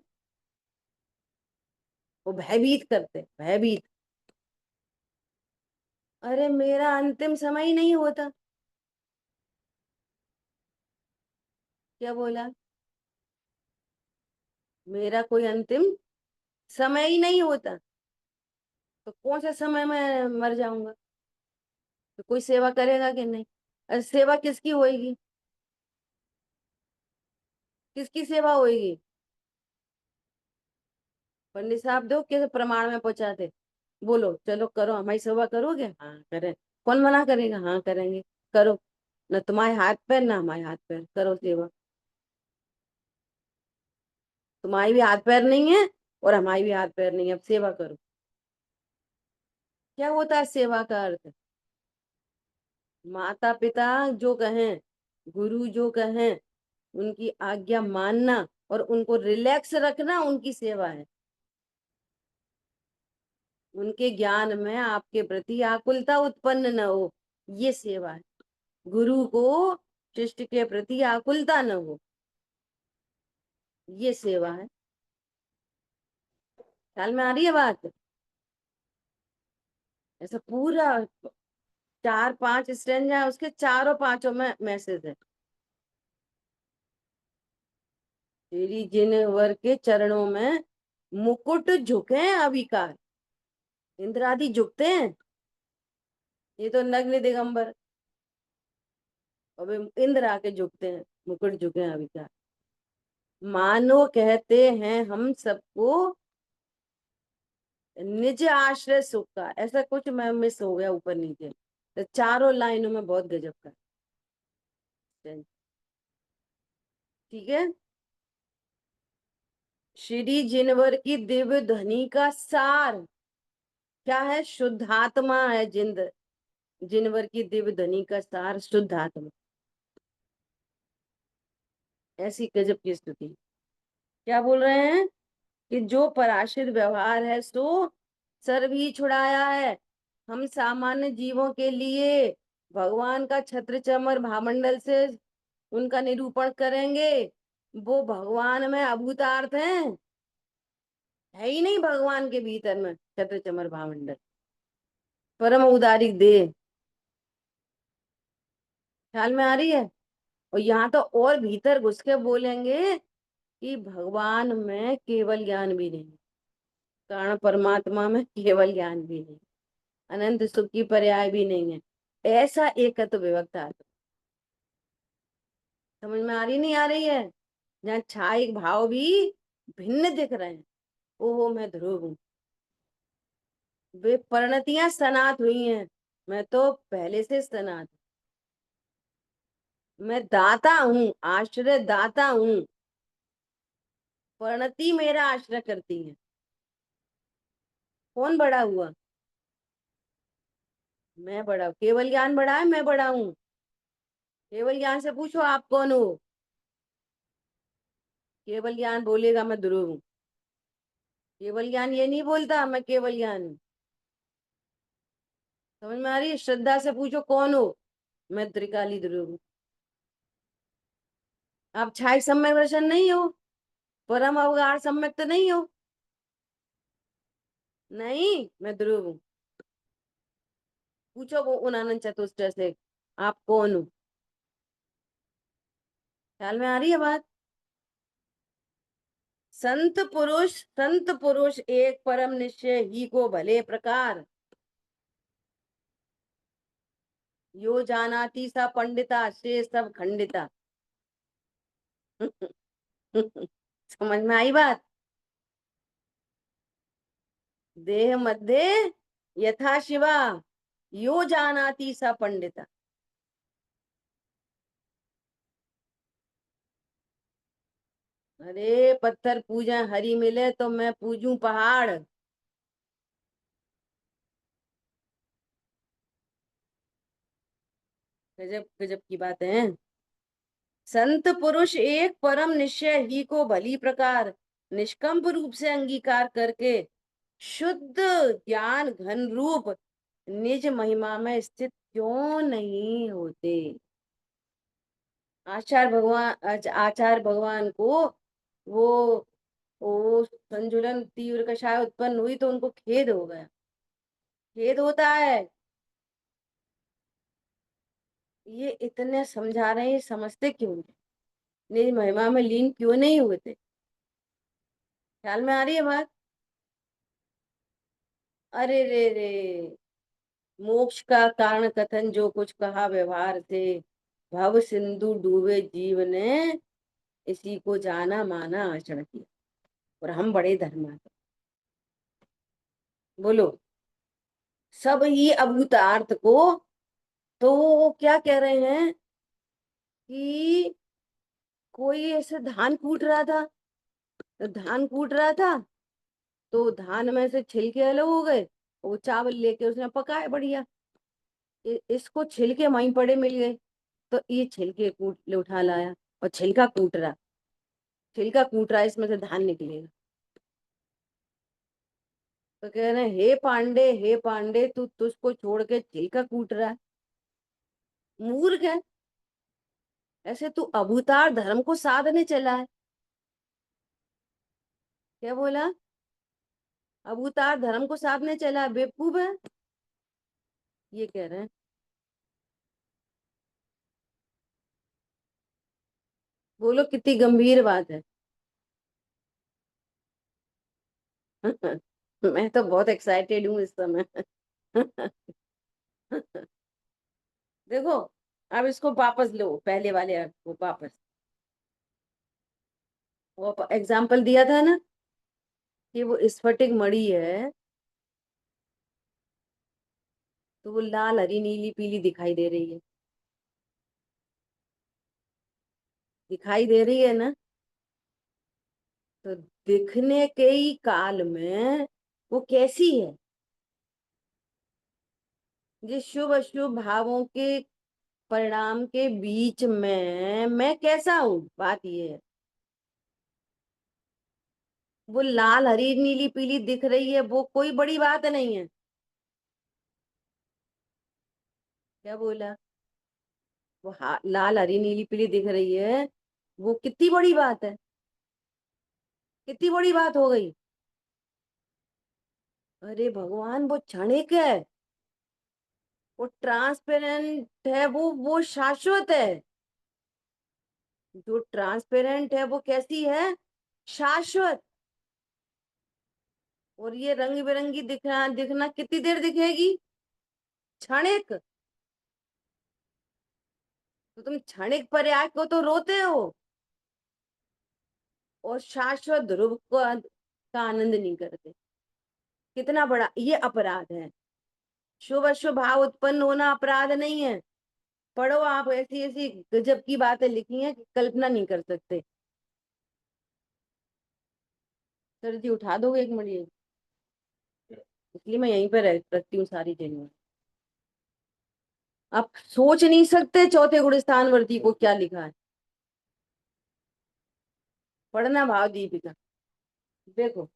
वो भयभीत करते, भयभीत। अरे मेरा अंतिम समय ही नहीं होता। क्या बोला, मेरा कोई अंतिम समय ही नहीं होता, तो कौन सा समय में मर जाऊंगा। तो कोई सेवा करेगा कि नहीं। अरे सेवा किसकी होएगी, किसकी सेवा होएगी। पंडित साहब दो कैसे प्रमाण में पहुंचाते, बोलो चलो करो, हमारी सेवा करोगे, हाँ करें। कौन मना करेगा, हाँ करेंगे, करो। न तुम्हारे हाथ पैर ना हमारे हाथ पैर, करो सेवा। तुम्हारी भी हाथ पैर नहीं है और हमारी भी हाथ पैर नहीं है, अब सेवा करो। क्या होता है सेवा का अर्थ, माता पिता जो कहें, गुरु जो कहें, उनकी आज्ञा मानना और उनको रिलैक्स रखना उनकी सेवा है। उनके ज्ञान में आपके प्रति आकुलता उत्पन्न न हो, ये सेवा है। गुरु को शिष्य के प्रति आकुलता न हो, ये सेवा है। ख्याल में आ रही है बात। ऐसा पूरा 4-5 स्टैंजा है, उसके चारों पांचों में मैसेज है। तेरी जिन वर के चरणों में मुकुट झुके अविकार। इंद्र आदि झुकते हैं, ये तो नग्न दिगंबर, और वे इंद्र आके झुकते हैं, मुकुट झुके अविकार। मानो कहते हैं हम सबको निज आश्रय सुख का, ऐसा कुछ मैं मिस हो गया ऊपर नीचे, तो चारों लाइनों में बहुत गजब का। ठीक है। श्री जिनवर की दिव्य ध्वनि का सार क्या है? शुद्धात्मा है। जिनवर की दिव्य ध्वनि का सार शुद्धात्मा। ऐसी गजब की स्तुति। क्या बोल रहे हैं कि जो पराशित व्यवहार है सो सर्व ही छुड़ाया है। हम सामान्य जीवों के लिए भगवान का छत्र चमर भामंडल से उनका निरूपण करेंगे। वो भगवान में अभूतार्थ हैं, है ही नहीं भगवान के भीतर में छत्र चमर भामंडल, परम उदारिक देह। ख्याल में आ रही है? और यहाँ तो और भीतर घुस के बोलेंगे कि भगवान में केवल ज्ञान भी नहीं, कारण परमात्मा में केवल ज्ञान भी नहीं, अनंत सुख की पर्याय भी नहीं है। ऐसा एकत्व विभक्त आत्मा। समझ में आ रही नहीं आ रही है? जहाँ छाई भाव भी भिन्न दिख रहे हैं। ओहो मैं ध्रुव हूँ। वे परिणतियां सनात हुई हैं, मैं तो पहले से सनात हूं। मैं दाता हूँ, आश्रय दाता हूँ। परिणति मेरा आश्रय करती है। कौन बड़ा हुआ? मैं बड़ा हूं। केवल ज्ञान बड़ा है, मैं बड़ा हूँ। केवल ज्ञान से पूछो आप कौन हो। केवल ज्ञान बोलेगा मैं ध्रुव हूँ। केवल ज्ञान ये नहीं बोलता मैं केवल ज्ञान हूँ। समझ में आ रही है? श्रद्धा से पूछो कौन हो, मैं त्रिकाली ध्रुव हूँ। आप छाई सम्यक दर्शन नहीं हो, परम अवगाढ़ सम्यक तो नहीं हो। नहीं, मैं ध्रुव हूँ। पूछो वो उनानंद चतुष्टय से आप कौन हो। ख्याल में आ रही है बात? संत पुरुष एक परम निश्चय ही को भले प्रकार यो जानाति सा पंडिता से सब खंडिता। समझ में आई बात? देह मध्य यथा शिवा यो जानाति सा पंडिता। अरे पत्थर पूजा हरी मिले तो मैं पूजूं पहाड़। गजब गजब की बात है। संत पुरुष एक परम निश्चय ही को भली प्रकार निष्कंप रूप से अंगीकार करके शुद्ध ज्ञान घन रूप निज महिमा में स्थित क्यों नहीं होते। आचार्य भगवान को वो संजुलन तीव्र कषाय उत्पन्न हुई तो उनको खेद हो गया। खेद होता है। ये इतने समझा रहे हैं, ये समझते क्यों नहीं? निज महिमा में लीन क्यों नहीं हुए थे? ख्याल में आ रही है बात? अरे रे रे, मोक्ष का कारण कथन जो कुछ कहा व्यवहार से भव सिंधु डूबे जीव ने इसी को जाना माना आचरण किया, और हम बड़े धर्मात्मा। बोलो, सब ही अभूतार्थ को, तो वो क्या कह रहे हैं कि कोई ऐसे धान कूट रहा था, तो धान कूट रहा था तो धान में से छिलके अलग हो गए, वो चावल लेके उसने पकाए बढ़िया। इसको छिलके वहीं पड़े मिल गए, तो ये छिलके कूट ले उठा लाया और छिलका कूट रहा। छिलका कूट रहा, इसमें से धान निकलेगा। तो कह रहे हैं, हे पांडे तू तुझको छोड़ के छिलका कूट रहा है, मूर्ख है। ऐसे तू अभूतार धर्म को साधने चला है। क्या बोला? अभूतार धर्म को साधने चला है, बेवकूफ है। ये कह रहे हैं। बोलो कितनी गंभीर बात है। मैं तो बहुत एक्साइटेड हूँ इस समय। देखो, अब इसको वापस लो, पहले वाले अर्थ को वापस। वो एग्जाम्पल दिया था ना कि वो स्फटिक मणि है, तो वो लाल हरी नीली पीली दिखाई दे रही है, दिखाई दे रही है ना। तो दिखने के ही काल में वो कैसी है, ये शुभ अशुभ भावों के परिणाम के बीच में मैं कैसा हूं, बात ये है। वो लाल हरी नीली पीली दिख रही है, वो कोई बड़ी बात नहीं है। क्या बोला? वो लाल हरी नीली पीली दिख रही है, वो कितनी बड़ी बात है, कितनी बड़ी बात हो गई। अरे भगवान, वो क्षणिक है, वो ट्रांसपेरेंट है, वो शाश्वत है। जो ट्रांसपेरेंट है वो कैसी है, शाश्वत। और ये रंग बिरंगी दिखना दिखना कितनी देर दिखेगी, क्षणिक। तो तुम क्षणिक पर्याय को तो रोते हो, और शाश्वत ध्रुव का आनंद नहीं करते। कितना बड़ा ये अपराध है। शुभ अशुभ भाव उत्पन्न होना अपराध नहीं है। पढ़ो आप, ऐसी ऐसी गजब की बातें लिखी हैं कि कल्पना नहीं कर सकते। सर जी उठा दोगे एक मिनट ये? इसलिए मैं यहीं पे रखती हूँ सारी चीजें। आप सोच नहीं सकते चौथे गुण स्थान वर्ती को क्या लिखा है। पढ़ना भाव दीपिका, देखो।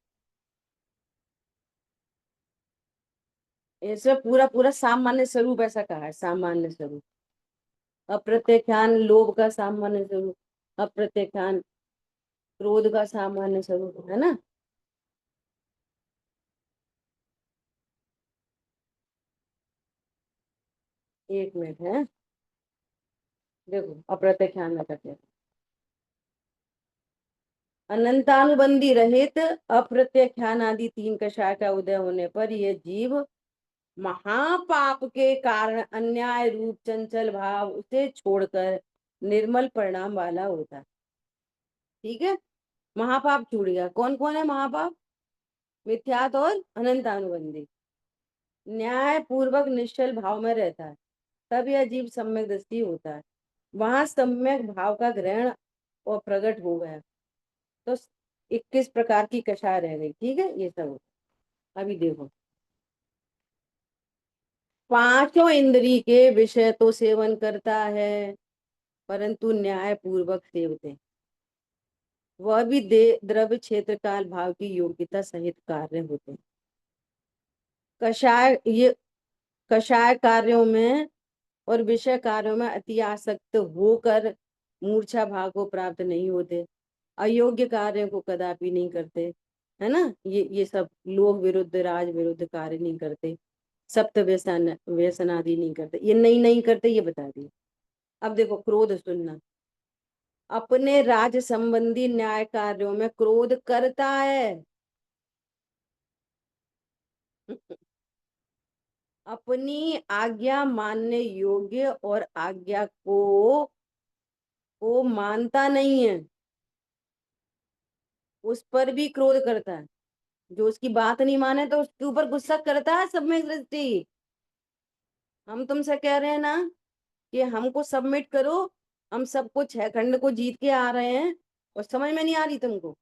इसमें पूरा पूरा सामान्य स्वरूप ऐसा कहा है, सामान्य स्वरूप। अप्रत्याख्यान लोभ का सामान्य स्वरूप, अप्रत्याख्यान क्रोध का सामान्य स्वरूप, है ना। एक मिनट है, देखो अप्रत्याख्यान में करते हैं। अनंतानुबंधी रहित अप्रत्याख्यान आदि तीन कषाय का उदय होने पर यह जीव महापाप के कारण अन्याय रूप चंचल भाव उसे छोड़कर निर्मल परिणाम वाला होता है। ठीक है, महापाप छूट गया। कौन कौन है महापाप? मिथ्यात और अनंतानुबंधी। न्याय पूर्वक निश्चल भाव में रहता है, तब यह जीव सम्यक दृष्टि होता है। वहां सम्यक भाव का ग्रहण और प्रकट हो गया, तो 21 प्रकार की कषाय रह गई। ठीक है, ये सब। अभी देखो, पांचों इंद्री के विषय तो सेवन करता है, परंतु न्याय पूर्वक सेवते। वह भी दे द्रव्य क्षेत्र काल भाव की योग्यता सहित कार्य होते हैं। कषाय ये कषाय कार्यों में और विषय कार्यों में अति आसक्त होकर मूर्छा भाव को प्राप्त नहीं होते, अयोग्य कार्यों को कदापि नहीं करते, है ना। ये सब लोक विरुद्ध राज विरुद्ध कार्य नहीं करते, सप्त व्यसन व्यसन आदि नहीं करते। ये नहीं नहीं करते, ये बता दिए। अब देखो क्रोध सुनना, अपने राज संबंधी न्याय कार्यों में क्रोध करता है। अपनी आज्ञा मानने योग्य और आज्ञा को मानता नहीं है, उस पर भी क्रोध करता है। जो उसकी बात नहीं माने तो उसके ऊपर गुस्सा करता है। सब में दृष्टि, हम तुमसे कह रहे हैं ना कि हमको सबमिट करो, हम सबको 6 खंड को जीत के आ रहे हैं, और समझ में नहीं आ रही तुमको?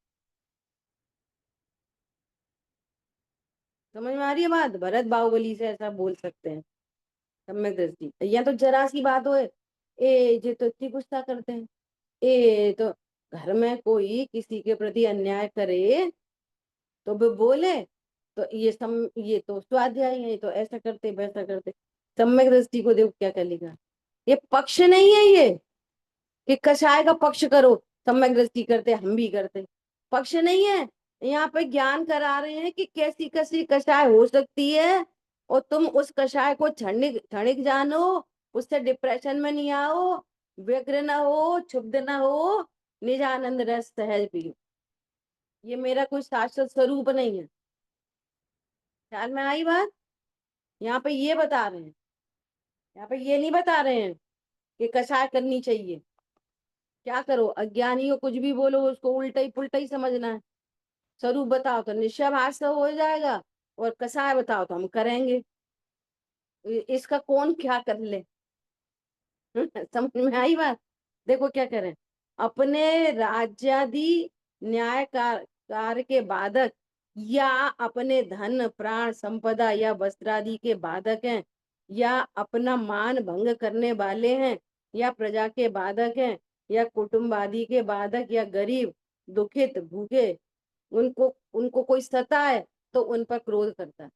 समझ में आ रही है बात? भरत बाहुबली से ऐसा बोल सकते हैं, सम्यक दृष्टि। या तो जरा सी बात हो, ए जे तो इतनी गुस्सा करते हैं। ए तो घर में कोई किसी के प्रति अन्याय करे तो वो बोले, तो ये तो स्वाध्याय है, ये तो ऐसा करते वैसा करते। सम्यक दृष्टि को देखो क्या क्या लिखा। ये पक्ष नहीं है ये कि कषाय का पक्ष करो, सम्यक दृष्टि करते हम भी करते, पक्ष नहीं है। यहाँ पे ज्ञान करा रहे हैं कि कैसी कैसी कषाय हो सकती है, और तुम उस कषाय को क्षणिक क्षणिक जानो, उससे डिप्रेशन में नहीं आओ, व्यग्र न हो, क्षुब्ध न हो, निजानंद रस सहज पियो। ये मेरा कोई शाश्वत स्वरूप नहीं है। ख्याल में आई बात? यहाँ पे ये बता रहे हैं, यहाँ पे ये नहीं बता रहे हैं कि कषाय करनी चाहिए। क्या करो, अज्ञानी को कुछ भी बोलो उसको उल्टा ही पुल्टा ही समझना है। स्वरूप बताओ तो निश्चय भाष हो जाएगा, और कसाय बताओ तो हम करेंगे। इसका कौन क्या कर ले। समझ में आई बात। देखो क्या करें, अपने राज्यादि न्याय कार्य के बाधक, या अपने धन प्राण संपदा या वस्त्रादि के बाधक हैं, या अपना मान भंग करने वाले हैं, या प्रजा के बाधक हैं, या कुटुंब आदि के बाधक, या गरीब दुखित भूखे, उनको उनको कोई सताए तो उन पर क्रोध करता है।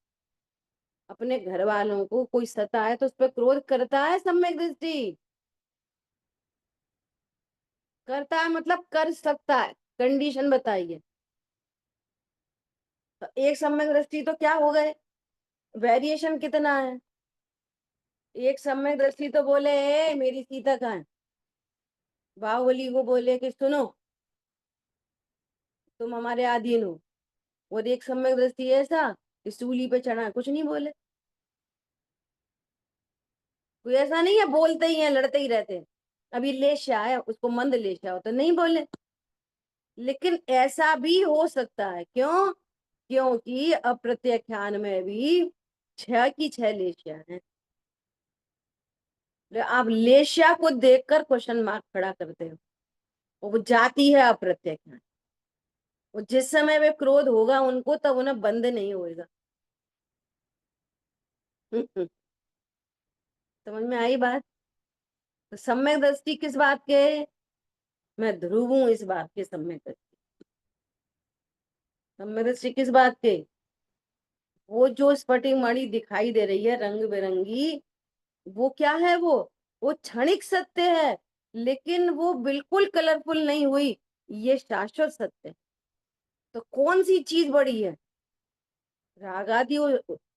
अपने घर वालों को कोई सताए तो उस पर क्रोध करता है सम्यक दृष्टि। करता है मतलब कर सकता है, कंडीशन बताइए। तो एक सम्यक दृष्टि तो क्या हो गए, वेरिएशन कितना है। एक सम्यक दृष्टि तो बोले "ए, मेरी सीता कहाँ है", बाहुबली को बोले कि सुनो तुम हमारे अधीन हो। और एक सम्यक दृष्टि ऐसा कि सूली पे चढ़ा है, कुछ नहीं बोले। कोई ऐसा नहीं है बोलते ही है, लड़ते ही रहते हैं। अभी लेशा है, उसको मंद लेशा हो तो नहीं बोले। लेकिन ऐसा भी हो सकता है, क्यों? क्योंकि अप्रत्याख्यान में भी 6 की 6 लेशिया है। आप लेशिया को देखकर क्वेश्चन मार्क खड़ा करते हो, वो जाती है अप्रत्याख्यान। वो जिस समय वे क्रोध होगा उनको, तब उन्हें बंद नहीं होएगा। समझ में आई बात। तो सम्यक दृष्टि किस बात के, मैं ध्रुव हूं इस बात के सम्यक दृष्टि। सम्यक दृष्टि किस बात के, वो जो स्फटिक मणि दिखाई दे रही है रंग बिरंगी, वो क्या है, वो क्षणिक सत्य है, लेकिन वो बिल्कुल कलरफुल नहीं हुई, ये शाश्वत सत्य है। तो कौन सी चीज बड़ी है, रागादि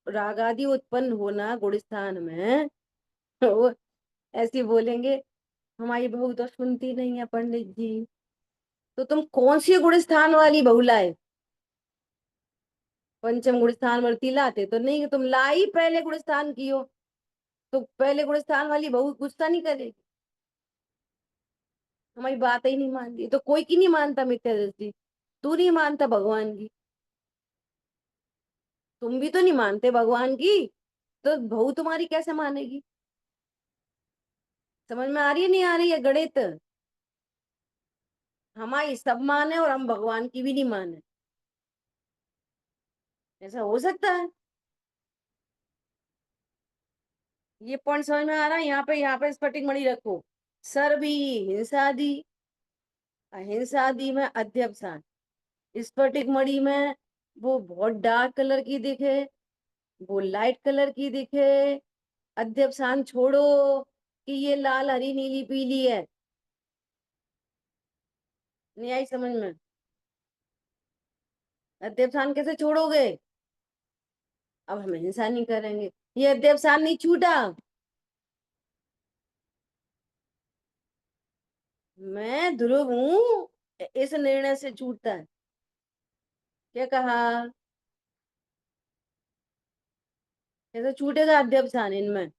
रागादि उत्पन्न होना गुण स्थान में। वो ऐसे बोलेंगे हमारी बहू तो सुनती नहीं है पंडित जी। तो तुम कौन सी गुण स्थान वाली बहू लाए, पंचम गुण स्थान वर्ती लाते तो नहीं, तुम लाई पहले गुण स्थान की हो, तो पहले गुण स्थान वाली बहू गुस्सा नहीं करेगी। हमारी बात ही नहीं मानती, तो कोई की नहीं मानता मिथ्या दृष्टि, तू नहीं मानता भगवान की, तुम भी तो नहीं मानते भगवान की, तो बहू तुम्हारी कैसे मानेगी। समझ में आ रही है नहीं आ रही है गणित। हमारी सब माने और हम भगवान की भी नहीं माने, ऐसा हो सकता है। ये पॉइंट समझ में आ रहा है। यहाँ पे स्फटिक मणि रखो, सर्वी हिंसादि, अहिंसादि में अध्यवसान। स्फटिक मणि में वो बहुत डार्क कलर की दिखे, वो लाइट कलर की दिखे, अध्यवसान छोड़ो कि ये लाल हरी नीली पीली है, नहीं आई समझ में। अध्यवसान कैसे छोड़ोगे, अब हम हिंसा नहीं करेंगे, ये अध्यवसान नहीं छूटा। मैं ध्रुव हूं, इस निर्णय से छूटता है। क्या कहा, कैसे छूटेगा अध्यवसान इनमें।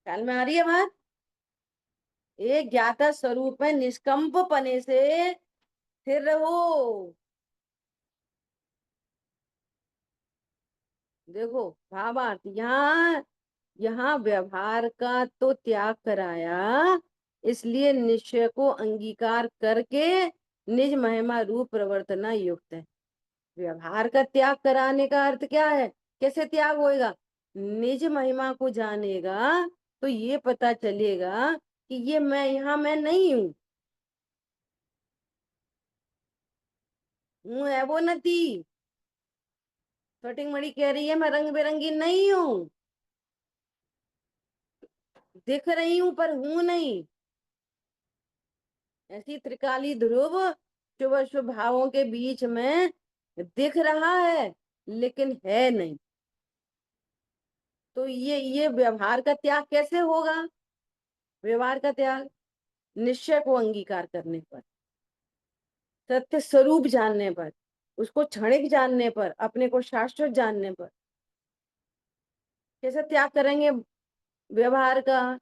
ख्याल में आ रही है बात। एक ज्ञाता स्वरूप में निष्कंप पने से स्थिर रहो। देखो भावार्थ, यहाँ यहाँ व्यवहार का तो त्याग कराया, इसलिए निश्चय को अंगीकार करके निज महिमा रूप प्रवर्तना युक्त है। व्यवहार का त्याग कराने का अर्थ क्या है, कैसे त्याग होएगा, निज महिमा को जानेगा तो ये पता चलेगा कि ये मैं यहाँ मैं नहीं हूँ, हूँ है वो नती। छोटी मणि कह रही है मैं रंग बिरंगी नहीं हूँ, दिख रही हूं पर हूं नहीं। ऐसी त्रिकाली ध्रुव शुभ शुभ भावों के बीच में दिख रहा है लेकिन है नहीं। तो ये व्यवहार का त्याग कैसे होगा, व्यवहार का त्याग निश्चय को अंगीकार करने पर, सत्य स्वरूप जानने पर, उसको क्षणिक जानने पर, अपने को शाश्वत जानने पर। कैसे त्याग करेंगे, व्यवहार का।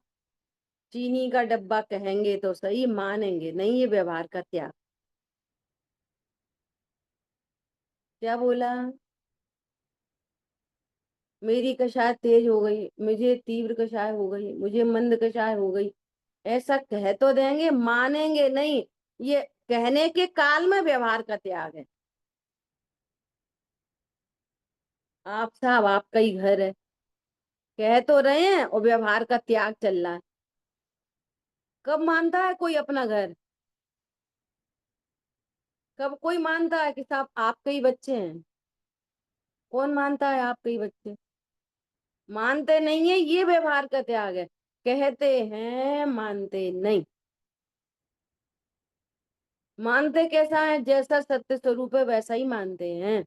चीनी का डब्बा कहेंगे तो सही, मानेंगे नहीं, ये व्यवहार का त्याग। क्या बोला? मेरी कषाय तेज हो गई, मुझे तीव्र कषाय हो गई, मुझे मंद कषाय हो गई, ऐसा कह तो देंगे, मानेंगे नहीं। ये कहने के काल में व्यवहार का त्याग है। आप साहब, आपका ही घर है, कह तो रहे हैं और व्यवहार का त्याग चल रहा है। कब मानता है कोई अपना घर? कब कोई मानता है कि साहब आपके ही बच्चे हैं? कौन मानता है आपके ही बच्चे? मानते नहीं है, ये व्यवहार का त्याग है। कहते हैं, मानते नहीं। मानते कैसा है? जैसा सत्य स्वरूप है वैसा ही मानते हैं।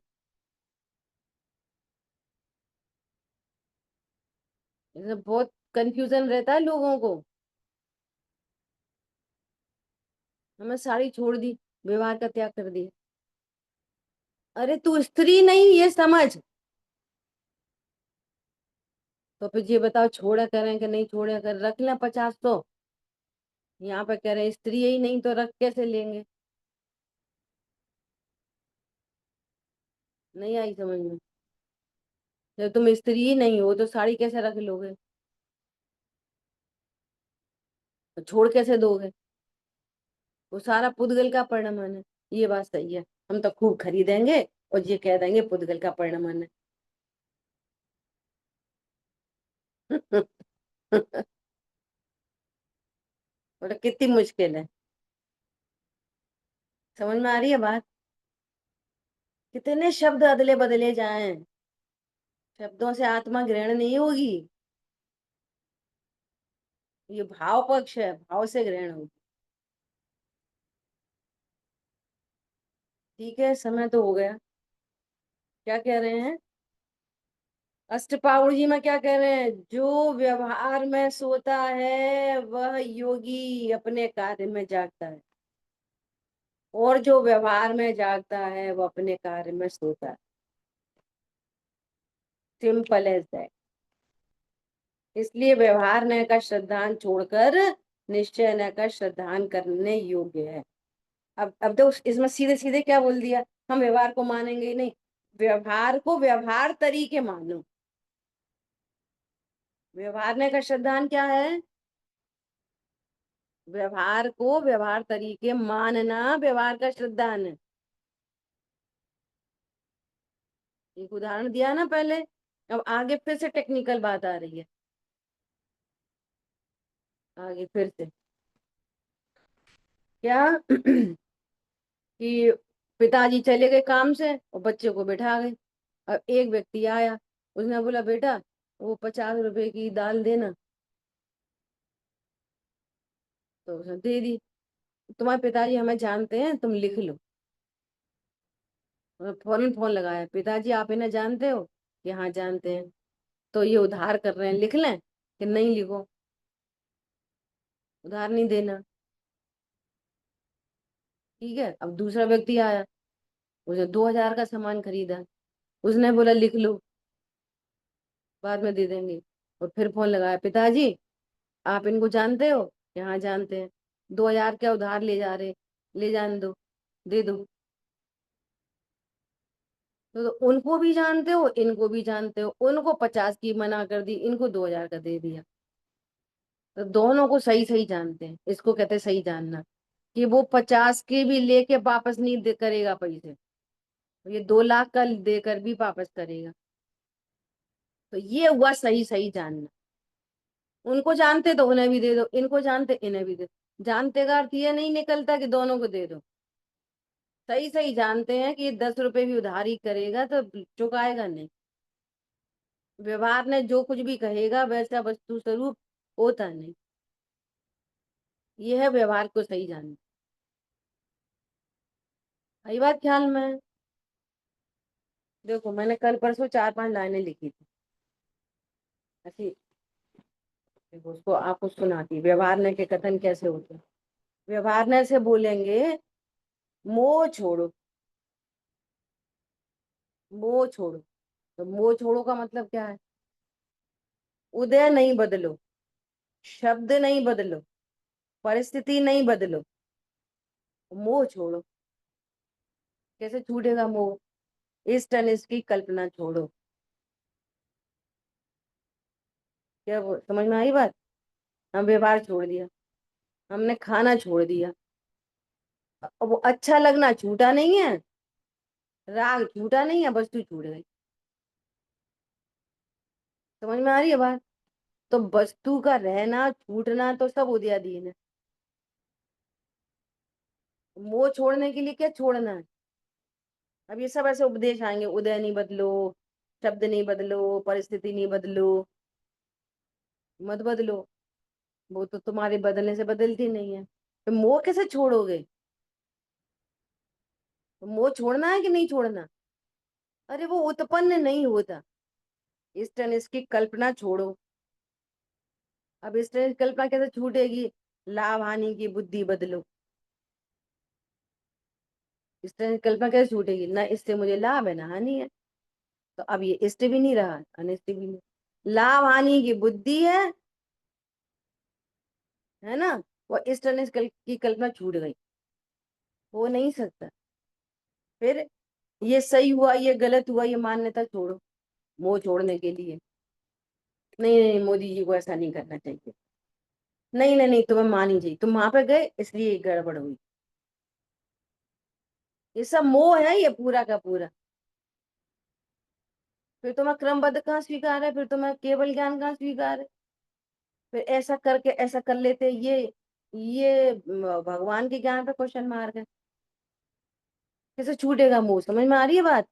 इसमें बहुत कंफ्यूजन रहता है लोगों को। हमें साड़ी छोड़ दी, व्यवहार का त्याग कर दिया। अरे तू स्त्री नहीं, ये समझ। तो फिर ये बताओ, छोड़ा करें कि नहीं छोड़ा कर? रख लें 50 तो। यहाँ पे कह रहे हैं स्त्री ही नहीं तो रख कैसे लेंगे? नहीं आई समझ में? जब तुम स्त्री ही नहीं हो तो साड़ी कैसे रख लोगे? तो छोड़ कैसे दोगे? वो सारा पुद्गल का परिणमन है। ये बात सही है। हम तो खूब खरीदेंगे और ये कह देंगे पुद्गल का परिणमन है। बोला कितनी मुश्किल है। समझ में आ रही है बात? कितने शब्द अदले बदले जाएं, शब्दों से आत्मा ग्रहण नहीं होगी। ये भाव पक्ष है, भाव से ग्रहण होगी। ठीक है, समय तो हो गया। क्या कह रहे हैं? अष्टपाउर जी में क्या कह रहे हैं? जो व्यवहार में सोता है वह योगी अपने कार्य में जागता है, और जो व्यवहार में जागता है वह अपने कार्य में सोता है। Simple as that. इसलिए व्यवहार न का श्रद्धान छोड़कर निश्चय न का श्रद्धान करने योग्य है। अब तो इसमें सीधे सीधे क्या बोल दिया? हम व्यवहार को मानेंगे ही नहीं। व्यवहार को व्यवहार तरीके मानो। व्यवहार ने का श्रद्धान क्या है? व्यवहार को व्यवहार तरीके मानना व्यवहार का श्रद्धान है। एक उदाहरण दिया ना पहले। अब आगे फिर से टेक्निकल बात आ रही है। आगे फिर से क्या? कि पिताजी चले गए काम से और बच्चे को बिठा गए। अब एक व्यक्ति आया, उसने बोला बेटा वो 50 रुपए की दाल देना। तो उसने दे दी। तुम्हारे पिताजी हमें जानते हैं, तुम लिख लो। फौरन फोन लगाया, पिताजी आप इन्हें जानते हो? कि हाँ जानते हैं। तो ये उधार कर रहे हैं, लिख लें कि नहीं? लिखो, उधार नहीं देना। ठीक है, अब दूसरा व्यक्ति आया, उसने 2000 का सामान खरीदा। उसने बोला लिख लो, बाद में दे देंगे। और फिर फोन लगाया, पिताजी आप इनको जानते हो? कि हाँ जानते हैं। 2000 क्या उधार ले जा रहे, ले जाने दो, दे दो। तो उनको भी जानते हो, इनको भी जानते हो, उनको 50 की मना कर दी, इनको 2000 का दे दिया। तो दोनों को सही सही जानते हैं, इसको कहते हैं सही जानना। कि वो 50 के भी लेके वापस नहीं करेगा पैसे, ये 2 लाख का देकर भी वापस करेगा। तो ये हुआ सही सही जानना। उनको जानते तो उन्हें भी दे दो, इनको जानते इन्हें भी दे दो। जानते का अर्थ ये नहीं निकलता कि दोनों को दे दो। सही सही जानते हैं कि ये 10 रुपए भी उधार ही करेगा तो चुकाएगा नहीं। व्यवहार ने जो कुछ भी कहेगा वैसा वस्तु स्वरूप होता नहीं। यह है व्यवहार को सही जानना। आई बात ख्याल में? देखो मैंने कल परसों 4-5 लाइनें लिखी थी ऐसी। देखो उसको आपको सुनाती, व्यवहार के कथन कैसे होते हैं। व्यवहार से बोलेंगे मोह छोड़ो, मोह छोड़ो। तो मोह छोड़ो का मतलब क्या है? उदय नहीं बदलो। शब्द नहीं बदलो, परिस्थिति नहीं बदलो, मोह छोड़ो। कैसे छूटेगा मोह? इष्ट अनिष्ट की कल्पना छोड़ो। क्या समझ में आई बात? हम व्यवहार छोड़ दिया, हमने खाना छोड़ दिया। वो अच्छा लगना छूटा नहीं है, राग छूटा नहीं है, वस्तु छूट गई। समझ में आ रही है बात? तो वस्तु का रहना छूटना तो सब उदयाधीन है। मोह छोड़ने के लिए क्या छोड़ना है? अब ये सब ऐसे उपदेश आएंगे, उदय नहीं बदलो, शब्द नहीं बदलो, परिस्थिति नहीं बदलो। मत बदलो, वो तो तुम्हारे बदलने से बदलती नहीं है। तो मोह कैसे छोड़ोगे? तो मोह छोड़ना है कि नहीं छोड़ना? अरे वो उत्पन्न नहीं होता। इष्ट अनिष्ट की कल्पना छोड़ो। अब इष्ट अनिष्ट की कल्पना कैसे छूटेगी? लाभ हानि की बुद्धि बदलो। इष्ट अनिष्ट की कल्पना कैसे छूटेगी? ना इससे मुझे लाभ है ना हानि है, तो अब ये इष्ट भी नहीं रहा, अनिष्ट भी नहीं। लाभ हानि की बुद्धि है ना? वो इष्ट अनिष्ट की कल्पना छूट गई, हो नहीं सकता। फिर ये सही हुआ, ये गलत हुआ, ये मान्यता छोड़ो मोह छोड़ने के लिए। नहीं नहीं, मोदी जी को ऐसा नहीं करना चाहिए। नहीं नहीं नहीं, तुम्हें मानी चाहिए, तुम वहां पे गए इसलिए ये गड़बड़ हुई। ये सब मोह है, ये पूरा का पूरा। फिर तुम्हें क्रमबद्ध कहाँ स्वीकार है? फिर तुम्हें केवल ज्ञान कहाँ स्वीकार है? फिर ऐसा करके ऐसा कर लेते, ये भगवान के ज्ञान पे क्वेश्चन मार्क है। कैसे छूटेगा मोह? समझ में आ रही है बात?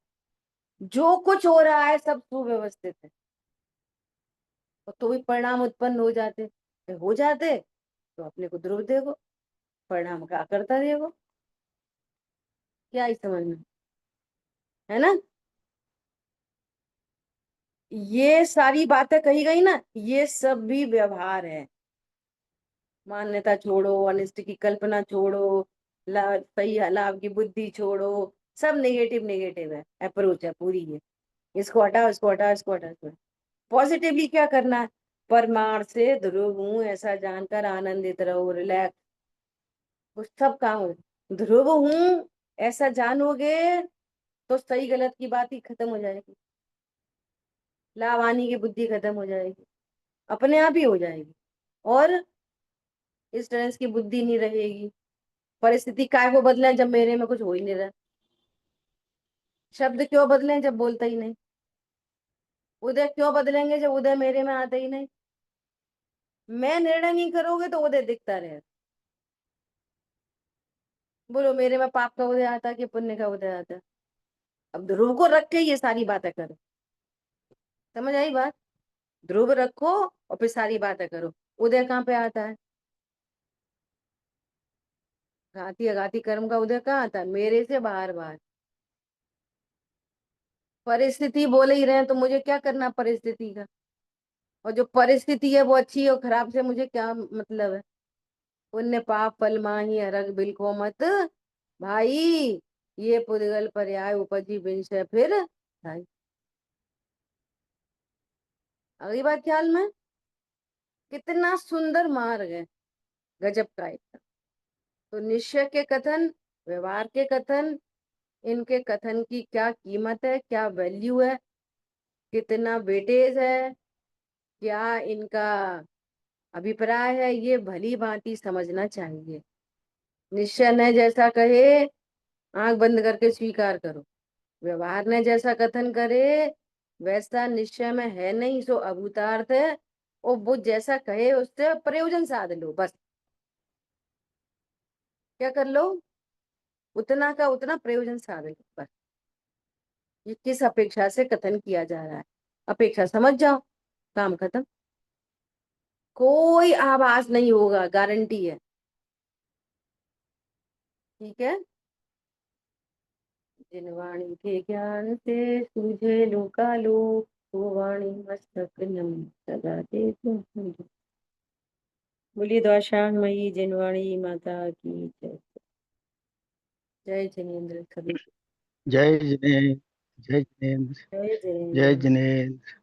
जो कुछ हो रहा है सब सुव्यवस्थित है, और तो भी परिणाम उत्पन्न हो जाते तो अपने को ध्रुव देखो, परिणाम का करता देखो। क्या ही समझ में, है ना? ये सारी बातें कही गई ना, ये सब भी व्यवहार है। मान्यता छोड़ो, अनिष्ट की कल्पना छोड़ो, सही लाभ की बुद्धि छोड़ो। सब नेगेटिव नेगेटिव है, अप्रोच है पूरी ये। इसको हटाओ, इसको हटाओ, इसको हटाओ, इसको। पॉजिटिवली क्या करना है? परमार्थ से ध्रुव हूं ऐसा जानकर आनंदित रहो, रिलैक्स। वो सब काम हो। ध्रुव हूं ऐसा जानोगे तो सही गलत की बात ही खत्म हो जाएगी, लाभ हानि की बुद्धि खत्म हो जाएगी, अपने आप ही हो जाएगी। और इस तरह की बुद्धि नहीं रहेगी। परिस्थिति काय को बदले जब मेरे में कुछ हो ही नहीं रहा? शब्द क्यों बदले जब बोलता ही नहीं? उदय क्यों बदलेंगे जब उदय मेरे में आता ही नहीं? मैं निर्णय नहीं करोगे तो उदय दिखता रहे। बोलो, मेरे में पाप का उदय आता कि पुण्य का उदय आता? अब ध्रुव को रख के ये सारी बातें करो। समझ आई बात? ध्रुव रखो और फिर सारी बातें करो। उदय कहाँ पे आता है? घाती अघाती कर्म का उदय कहाँ आता है? मेरे से बाहर बाहर। परिस्थिति बोले ही रहे तो मुझे क्या करना परिस्थिति का? और जो परिस्थिति है वो अच्छी और खराब से मुझे क्या मतलब है? पुण्य पाप फल माही अरग बिलखो मत भाई, ये पुद्गल पर्याय उपजी बिंश है फिर भाई। अगली बात ख्याल में, कितना सुंदर मार्ग है, गजब का एकदम। तो निश्चय के कथन, व्यवहार के कथन, इनके कथन की क्या कीमत है, क्या वैल्यू है, कितना वेटेज है, क्या इनका अभिप्राय है, ये भली भांति समझना चाहिए। निश्चय ने जैसा कहे आंख बंद करके स्वीकार करो, व्यवहार ने जैसा कथन करे वैसा निश्चय में है नहीं, सो अभूतार्थ है। और वो जैसा कहे उससे प्रयोजन साध लो बस। क्या कर लो? उतना का उतना प्रयोजन साध लो बस। ये किस अपेक्षा से कथन किया जा रहा है, अपेक्षा समझ जाओ, काम खत्म। कोई आभास नहीं होगा, गारंटी है। ठीक है। जिन वाणी के ज्ञान से सूझे लोकालो, वो वाणी मस्तक नम सदा देखो। बोलिए द्वाशांग जिनवाणी माता की जय। जय जिनेन्द्र सभी। जय जिनेन्द्र, जय जिनेन्द्र, जय जय जिनेन्द्र। जिनेन्द्र।